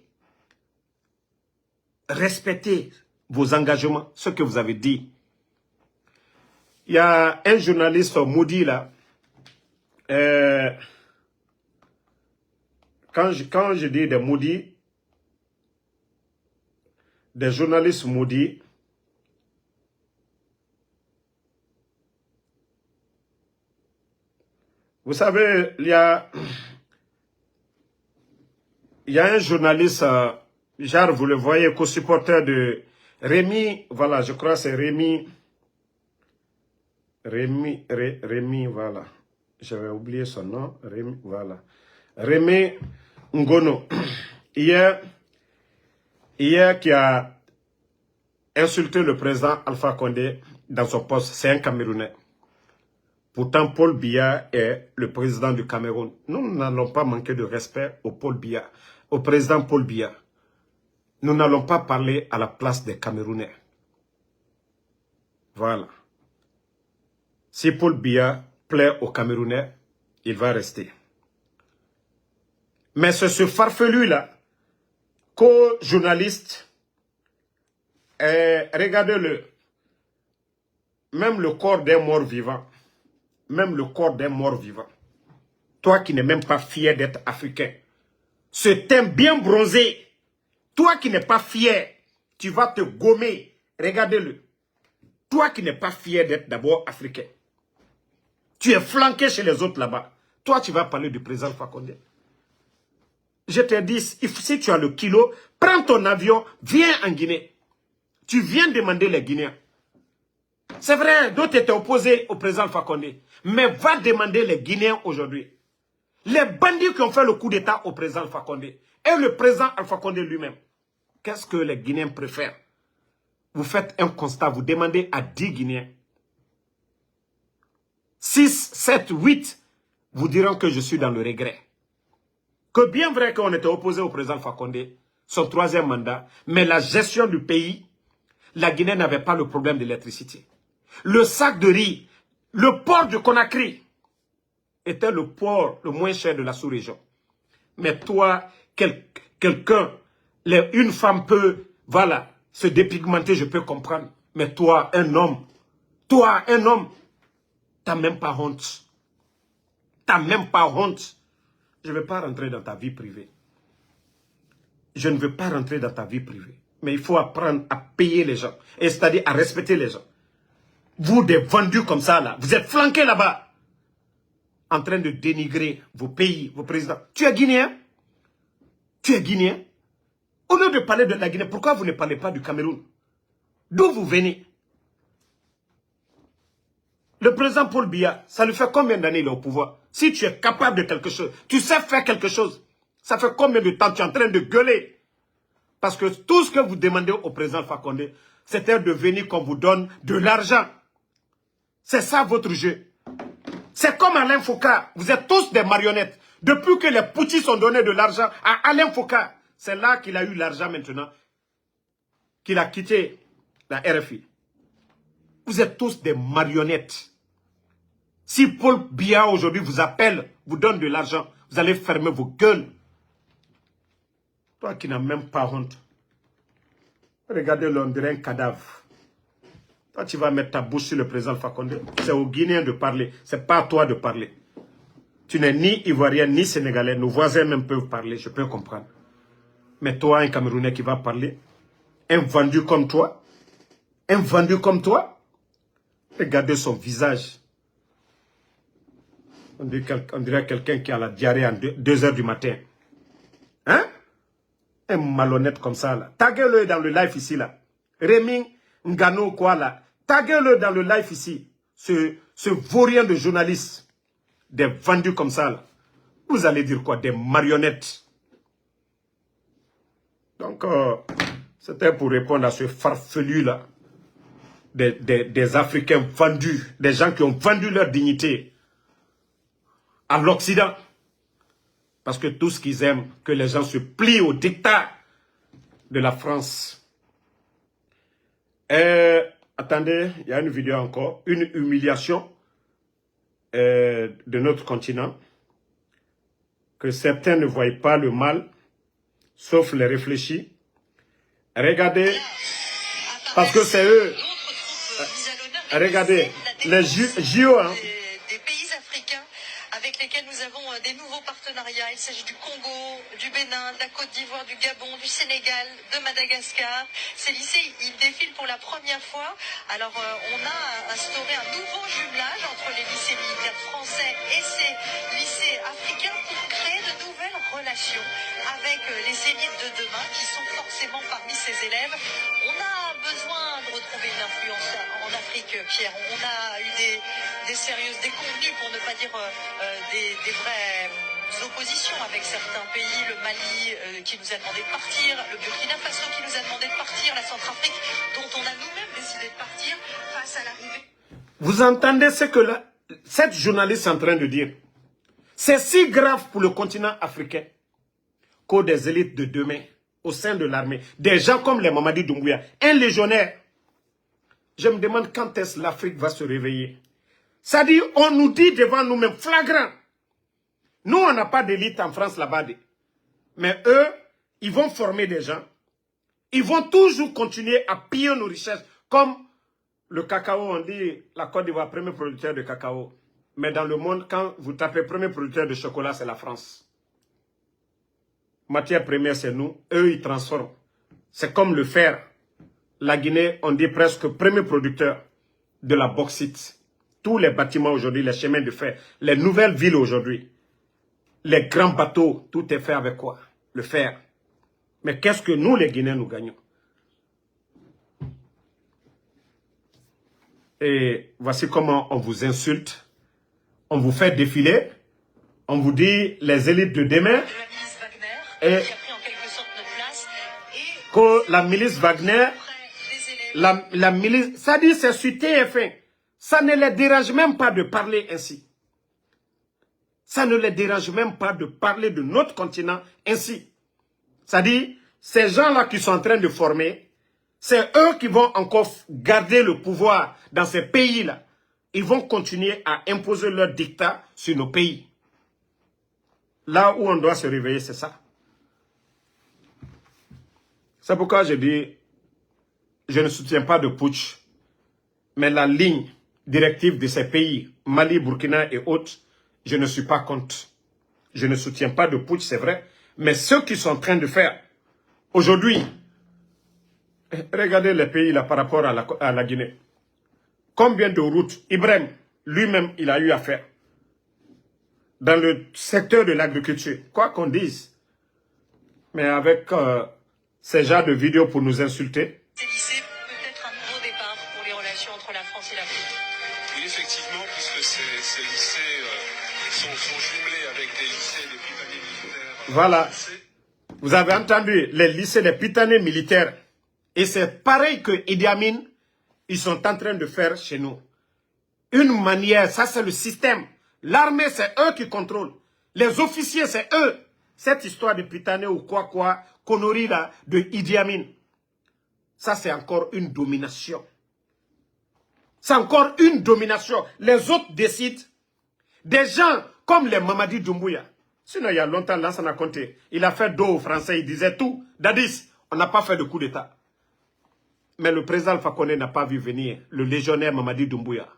Respectez vos engagements, ce que vous avez dit. Il y a un journaliste maudit là. Quand je dis des maudits, des journalistes maudits, vous savez, il y a un journaliste, genre vous le voyez, co-supporter de Rémi, voilà, je crois que c'est Rémi, voilà, j'avais oublié son nom, Rémi, voilà. Rémi Ngono, hier qui a insulté le président Alpha Condé dans son poste, c'est un Camerounais. Pourtant, Paul Biya est le président du Cameroun. Nous n'allons pas manquer de respect au président Paul Biya. Nous n'allons pas parler à la place des Camerounais. Voilà. Si Paul Biya plaît aux Camerounais, il va rester. Mais c'est ce farfelu-là, co-journaliste, regardez-le, même le corps d'un mort vivant, toi qui n'es même pas fier d'être africain, ce teint bien bronzé, toi qui n'es pas fier, tu vas te gommer, regardez-le, toi qui n'es pas fier d'être d'abord africain, tu es flanqué chez les autres là-bas, toi tu vas parler du président Alpha Condé. Je te dis, si tu as le kilo, prends ton avion, viens en Guinée. Tu viens demander les Guinéens. C'est vrai, d'autres étaient opposés au président Alpha Condé. Mais va demander les Guinéens aujourd'hui. Les bandits qui ont fait le coup d'État au président Alpha Condé et le président Alpha Condé lui-même. Qu'est-ce que les Guinéens préfèrent? Vous faites un constat, vous demandez à 10 Guinéens. 6, 7, 8 vous diront que je suis dans le regret. Que bien vrai qu'on était opposé au président Alpha Condé, son 3e mandat, mais la gestion du pays, la Guinée n'avait pas le problème de l'électricité. Le sac de riz, le port de Conakry était le port le moins cher de la sous-région. Mais toi, quelqu'un, une femme peut, voilà, se dépigmenter, je peux comprendre. Mais toi, un homme, t'as même pas honte. T'as même pas honte. Je ne vais pas rentrer dans ta vie privée. Je ne veux pas rentrer dans ta vie privée. Mais il faut apprendre à payer les gens. C'est-à-dire à respecter les gens. Vous, des vendus comme ça, là, vous êtes flanqués là-bas. En train de dénigrer vos pays, vos présidents. Tu es Guinéen? Tu es Guinéen? Au lieu de parler de la Guinée, pourquoi vous ne parlez pas du Cameroun? D'où vous venez? Le président Paul Biya, ça lui fait combien d'années il est au pouvoir? Si tu es capable de quelque chose, tu sais faire quelque chose, ça fait combien de temps tu es en train de gueuler? Parce que tout ce que vous demandez au président Alpha Condé, c'était de venir qu'on vous donne de l'argent. C'est ça votre jeu. C'est comme Alain Foucault. Vous êtes tous des marionnettes. Depuis que les putschistes ont donné de l'argent à Alain Foucault, c'est là qu'il a eu l'argent maintenant, qu'il a quitté la RFI. Vous êtes tous des marionnettes. Si Paul Biya aujourd'hui vous appelle, vous donne de l'argent, vous allez fermer vos gueules. Toi qui n'as même pas honte. Regardez-le, on dirait un cadavre. Toi tu vas mettre ta bouche sur le président Alpha Condé. C'est aux Guinéens de parler, c'est pas à toi de parler. Tu n'es ni Ivoirien ni Sénégalais, nos voisins même peuvent parler, je peux comprendre. Mais toi, un Camerounais qui va parler, un vendu comme toi, regardez son visage. On dirait quelqu'un qui a la diarrhée à 2 heures du matin. Hein? Un malhonnête comme ça, là. Taguez-le dans le live ici, là. Rémi Ngano, quoi, là. Taguez-le dans le live ici. Ce vaurien de journaliste. Des vendus comme ça, là. Vous allez dire quoi? Des marionnettes. Donc, c'était pour répondre à ce farfelu, là. Des Africains vendus. Des gens qui ont vendu leur dignité à l'Occident. Parce que tout ce qu'ils aiment, que les gens se plient au dictat de la France. Attendez, il y a une vidéo encore. Une humiliation de notre continent. Que certains ne voient pas le mal, sauf les réfléchis. Regardez, parce que c'est eux. Regardez, les JO, hein. Des pays africains avec lesquels nous avons des nouveaux partenariats. Il s'agit du Congo, du Bénin, de la Côte d'Ivoire, du Gabon, du Sénégal, de Madagascar. Ces lycées, ils défilent pour la première fois. Alors, on a instauré un nouveau jumelage entre les lycées militaires français et ces lycées africains pour créer de nouvelles relations avec les élites de demain qui sont forcément parmi ces élèves. On a besoin de retrouver une influence en Afrique, Pierre. On a eu des sérieuses déconvenues, pour ne pas dire des vraies oppositions avec certains pays, le Mali qui nous a demandé de partir, le Burkina Faso qui nous a demandé de partir, la Centrafrique dont on a nous-mêmes décidé de partir face à l'arrivée. Vous entendez ce que cette journaliste est en train de dire? C'est si grave pour le continent africain qu'aux des élites de demain, au sein de l'armée, des gens comme les Mamadi Doumbouya, un légionnaire. Je me demande quand est-ce que l'Afrique va se réveiller. Ça dit, on nous dit devant nous-mêmes, flagrant. Nous, on n'a pas d'élite en France là-bas. Mais eux, ils vont former des gens. Ils vont toujours continuer à piller nos richesses. Comme le cacao, on dit, la Côte d'Ivoire, premier producteur de cacao. Mais dans le monde, quand vous tapez premier producteur de chocolat, c'est la France. Matière première, c'est nous. Eux, ils transforment. C'est comme le fer. La Guinée, on dit presque premier producteur de la bauxite. Tous les bâtiments aujourd'hui, les chemins de fer, les nouvelles villes aujourd'hui, les grands bateaux, tout est fait avec quoi? Le fer. Mais qu'est-ce que nous, les Guinéens, nous gagnons? Et voici comment on vous insulte. On vous fait défiler. On vous dit les élites de demain. Et que la milice Wagner, la milice, ça dit c'est sur TF1. Ça ne les dérange même pas de parler ainsi. Ça ne les dérange même pas de parler de notre continent ainsi. Ça dit, ces gens-là qui sont en train de former, c'est eux qui vont encore garder le pouvoir dans ces pays-là. Ils vont continuer à imposer leur dictat sur nos pays. Là où on doit se réveiller, c'est ça. C'est pourquoi je dis, je ne soutiens pas de putsch, mais la ligne directive de ces pays, Mali, Burkina et autres, je ne suis pas contre. Je ne soutiens pas de putsch, c'est vrai, mais ceux qui sont en train de faire, aujourd'hui, regardez les pays là par rapport à la Guinée. Combien de routes, Ibrahim, lui-même, il a eu à faire dans le secteur de l'agriculture, quoi qu'on dise. Mais avec ces genres de vidéos pour nous insulter. Ces lycées, peut-être un nouveau départ pour les relations entre la France et l'Afrique. Oui, effectivement, puisque ces lycées sont jumelés avec des lycées des pitanés militaires. Voilà. Vous avez entendu, les lycées des pitanés militaires. Et c'est pareil que Idi Amin, ils sont en train de faire chez nous. Une manière, ça c'est le système. L'armée, c'est eux qui contrôlent. Les officiers, c'est eux. Cette histoire de pitané ou quoi, connerie là, de Idi Amin. Ça, c'est encore une domination. C'est encore une domination. Les autres décident. Des gens comme les Mamadi Doumbouya. Sinon, il y a longtemps, là, ça n'a compté. Il a fait dos aux Français, il disait tout. Dadis, on n'a pas fait de coup d'État. Mais le président Alpha Condé n'a pas vu venir le légionnaire Mamadi Doumbouya.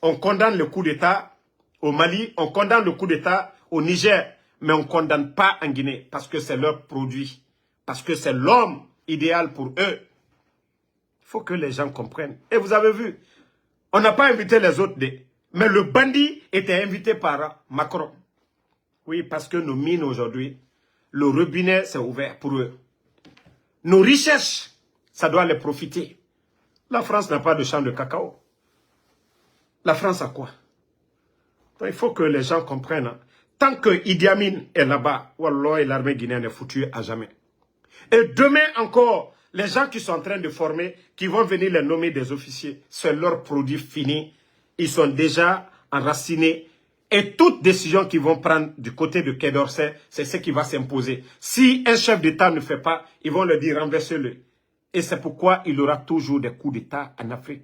On condamne le coup d'État au Mali, on condamne le coup d'État au Niger, mais on ne condamne pas en Guinée parce que c'est leur produit, parce que c'est l'homme idéal pour eux. Il faut que les gens comprennent. Et vous avez vu, on n'a pas invité les autres, mais le bandit était invité par Macron. Oui, parce que nos mines aujourd'hui, le robinet s'est ouvert pour eux. Nos richesses, ça doit les profiter. La France n'a pas de champ de cacao. La France a quoi? Donc, il faut que les gens comprennent. Hein. Tant que Idi Amin est là-bas, Wallah, l'armée guinéenne est foutue à jamais. Et demain encore, les gens qui sont en train de former, qui vont venir les nommer des officiers, c'est leur produit fini. Ils sont déjà enracinés. Et toute décision qu'ils vont prendre du côté de Quai d'Orsay, c'est ce qui va s'imposer. Si un chef d'État ne fait pas, ils vont le dire renversez-le. Et c'est pourquoi il y aura toujours des coups d'État en Afrique.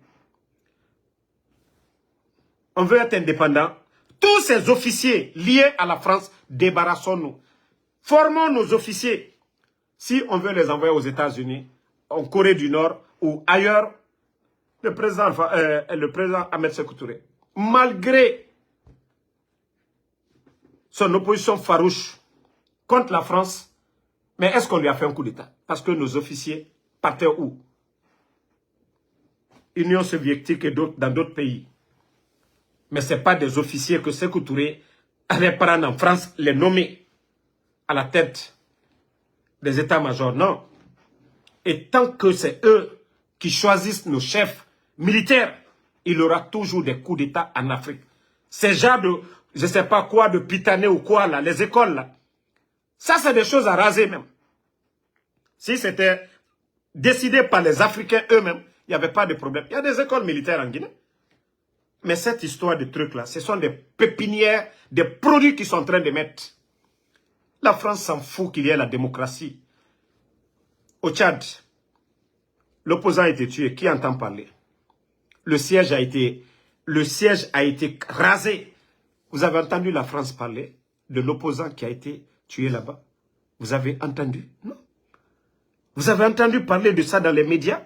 On veut être indépendant. Tous ces officiers liés à la France, débarrassons-nous. Formons nos officiers. Si on veut les envoyer aux États-Unis, en Corée du Nord ou ailleurs, le président Ahmed Sékou Touré, malgré son opposition farouche contre la France, mais est-ce qu'on lui a fait un coup d'État? Parce que nos officiers partaient où? Union soviétique et dans d'autres pays. Mais ce n'est pas des officiers que Sékou Touré allait prendre en France, les nommer à la tête des états-majors. Non. Et tant que c'est eux qui choisissent nos chefs militaires, il y aura toujours des coups d'État en Afrique. Ces genres de, je ne sais pas quoi, de pitané ou quoi, là, les écoles, là. Ça, c'est des choses à raser même. Si c'était décidé par les Africains eux-mêmes, il n'y avait pas de problème. Il y a des écoles militaires en Guinée. Mais cette histoire de trucs-là, ce sont des pépinières, des produits qu'ils sont en train de mettre. La France s'en fout qu'il y ait la démocratie. Au Tchad, l'opposant a été tué. Qui entend parler? Le siège a été rasé. Vous avez entendu la France parler de l'opposant qui a été tué là-bas? Vous avez entendu? Non. Vous avez entendu parler de ça dans les médias?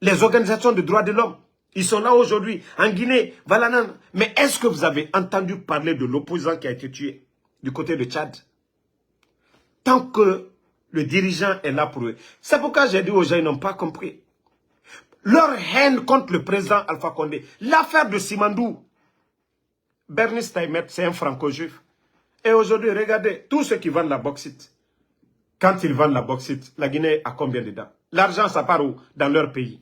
Les organisations de droits de l'homme, ils sont là aujourd'hui, en Guinée, voilà. Non. Mais est-ce que vous avez entendu parler de l'opposant qui a été tué du côté de Tchad? Tant que le dirigeant est là pour eux. C'est pourquoi j'ai dit aux gens, ils n'ont pas compris. Leur haine contre le président Alpha Condé. L'affaire de Simandou. Bernice Taïmet, c'est un franco-juif. Et aujourd'hui, regardez, tous ceux qui vendent la bauxite. Quand ils vendent la bauxite, la Guinée a combien dedans? L'argent, ça part où? Dans leur pays.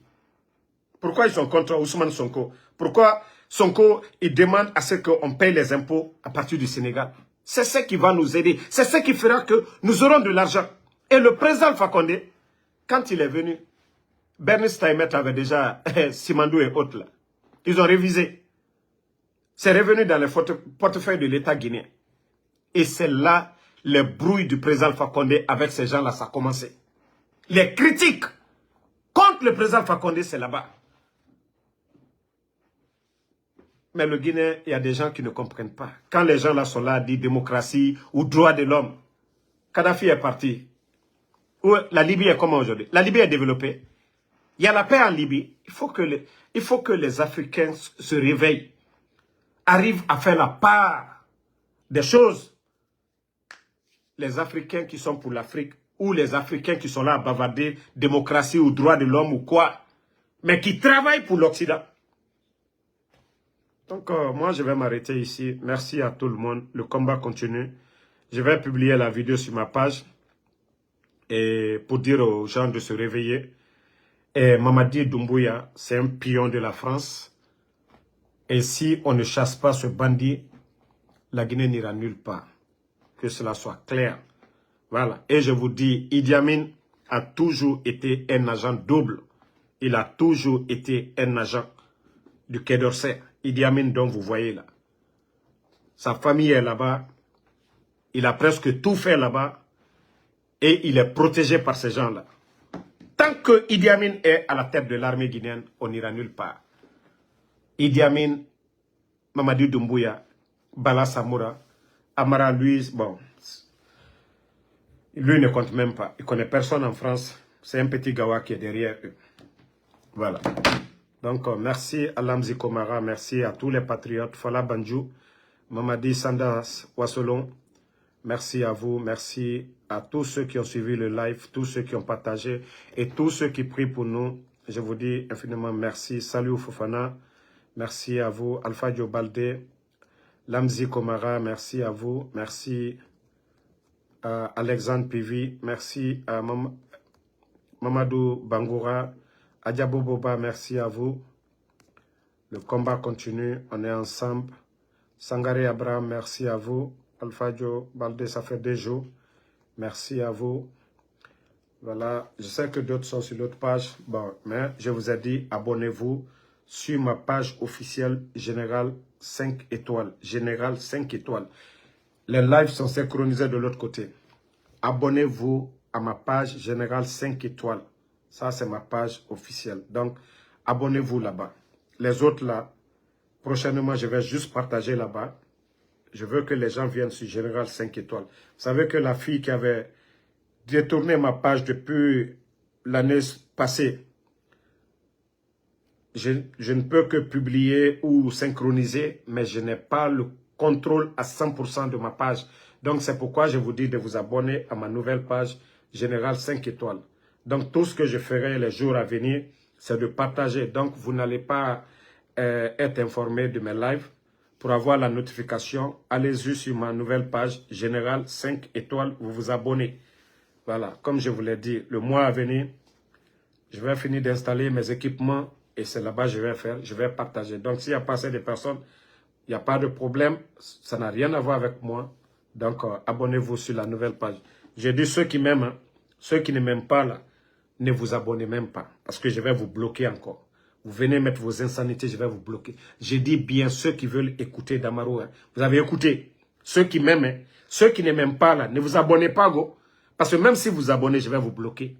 Pourquoi ils sont contre Ousmane Sonko? Pourquoi Sonko, il demande à ce qu'on paye les impôts à partir du Sénégal. C'est ce qui va nous aider. C'est ce qui fera que nous aurons de l'argent. Et le président Alpha Condé, quand il est venu, Bernice Taïmet avait déjà Simandou et autres là. Ils ont révisé. C'est revenu dans le portefeuille de l'État guinéen. Et c'est là le brouille du président Alpha Condé avec ces gens-là, ça a commencé. Les critiques contre le président Alpha Condé, c'est là-bas. Mais le Guinée, il y a des gens qui ne comprennent pas. Quand les gens là sont là, disent démocratie ou droit de l'homme, Kadhafi est parti. La Libye est comment aujourd'hui? La Libye est développée. Il y a la paix en Libye. Il faut que les Africains se réveillent, arrivent à faire la part des choses. Les Africains qui sont pour l'Afrique, ou les Africains qui sont là à bavarder démocratie ou droit de l'homme ou quoi, mais qui travaillent pour l'Occident. Donc, moi, je vais m'arrêter ici. Merci à tout le monde. Le combat continue. Je vais publier la vidéo sur ma page et pour dire aux gens de se réveiller. Et Mamadi Doumbouya, c'est un pion de la France. Et si on ne chasse pas ce bandit, la Guinée n'ira nulle part. Que cela soit clair. Voilà. Et je vous dis, Idi Amin a toujours été un agent double. Il a toujours été un agent du Quai d'Orsay. Idi Amin dont vous voyez là. Sa famille est là-bas. Il a presque tout fait là-bas. Et il est protégé par ces gens-là. Tant que Idi Amin est à la tête de l'armée guinéenne, on n'ira nulle part. Idi Amin, Mamadi Doumbouya, Bala Samoura, Amara Louise, bon, lui ne compte même pas. Il ne connaît personne en France. C'est un petit gawa qui est derrière eux. Voilà. Donc, merci à Lamzi Komara, merci à tous les patriotes, Fala Banjou, Mamadi Sandas Wassolon, merci à vous, merci à tous ceux qui ont suivi le live, tous ceux qui ont partagé et tous ceux qui prient pour nous. Je vous dis infiniment merci. Salut Fofana, merci à vous. Alpha Dio Baldé, Lamzi Komara, merci à vous. Merci à Alexandre Pivi, merci à Mamadou Bangoura, Adjabo Boba, merci à vous. Le combat continue, on est ensemble. Sangaré Abraham, merci à vous. Alpha Dio Baldé, ça fait 2 jours. Merci à vous. Voilà, je sais que d'autres sont sur l'autre page. Bon, mais je vous ai dit, abonnez-vous sur ma page officielle Général 5 étoiles. Général 5 étoiles. Les lives sont synchronisés de l'autre côté. Abonnez-vous à ma page Général 5 étoiles. Ça, c'est ma page officielle. Donc, abonnez-vous là-bas. Les autres là, prochainement, je vais juste partager là-bas. Je veux que les gens viennent sur Général 5 étoiles. Vous savez que la fille qui avait détourné ma page depuis l'année passée, je ne peux que publier ou synchroniser, mais je n'ai pas le contrôle à 100% de ma page. Donc, c'est pourquoi je vous dis de vous abonner à ma nouvelle page Général 5 étoiles. Donc, tout ce que je ferai les jours à venir, c'est de partager. Donc, vous n'allez pas être informé de mes lives. Pour avoir la notification, allez-y sur ma nouvelle page Général 5 étoiles, vous vous abonnez. Voilà, comme je vous l'ai dit, le mois à venir, je vais finir d'installer mes équipements et c'est là-bas que je vais faire, je vais partager. Donc, s'il y a pas assez de personnes, il n'y a pas de problème, ça n'a rien à voir avec moi. Donc, abonnez-vous sur la nouvelle page. J'ai dit ceux qui m'aiment, hein, ceux qui ne m'aiment pas, là, ne vous abonnez même pas parce que je vais vous bloquer encore. Vous venez mettre vos insanités, je vais vous bloquer. J'ai dit bien ceux qui veulent écouter Damaro. Hein. Vous avez écouté. Ceux qui m'aiment, hein. Ceux qui ne m'aiment pas, là, ne vous abonnez pas, go. Parce que même si vous abonnez, je vais vous bloquer.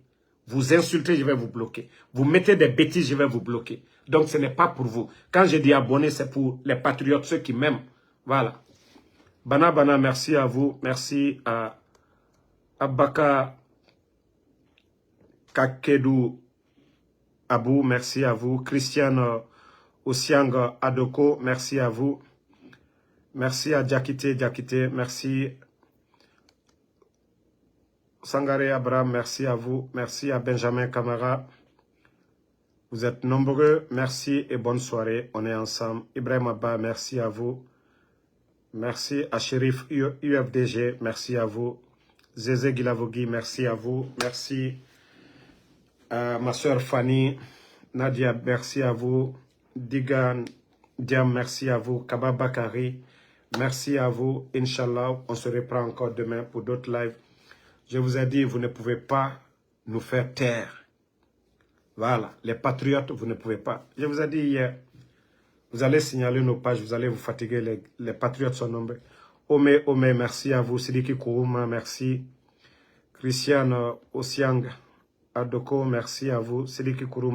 Vous insultez, je vais vous bloquer. Vous mettez des bêtises, je vais vous bloquer. Donc, ce n'est pas pour vous. Quand je dis abonner, c'est pour les patriotes, ceux qui m'aiment. Voilà. Bana Bana, merci à vous. Merci à Abaka Kakedou Abou, merci à vous. Christiane Osiang Adoko, merci à vous. Merci à Diakité, merci. Sangaré Abraham, merci à vous. Merci à Benjamin Camara. Vous êtes nombreux. Merci et bonne soirée. On est ensemble. Ibrahim Abba, merci à vous. Merci à Shérif UFDG, merci à vous. Zézé Gilavogui, merci à vous. Merci à ma soeur Fanny. Nadia, merci à vous. Digan Diam, merci à vous. Kaba Bakari, merci à vous. Inch'Allah, on se reprend encore demain pour d'autres lives. Je vous ai dit, vous ne pouvez pas nous faire taire. Voilà, les patriotes, vous ne pouvez pas. Je vous ai dit hier, vous allez signaler nos pages, vous allez vous fatiguer, les patriotes sont nombreux. Ome, merci à vous. Sidiki Kourouma, merci. Christiane Osiang Adoko, merci à vous. Sidiki Kourouma.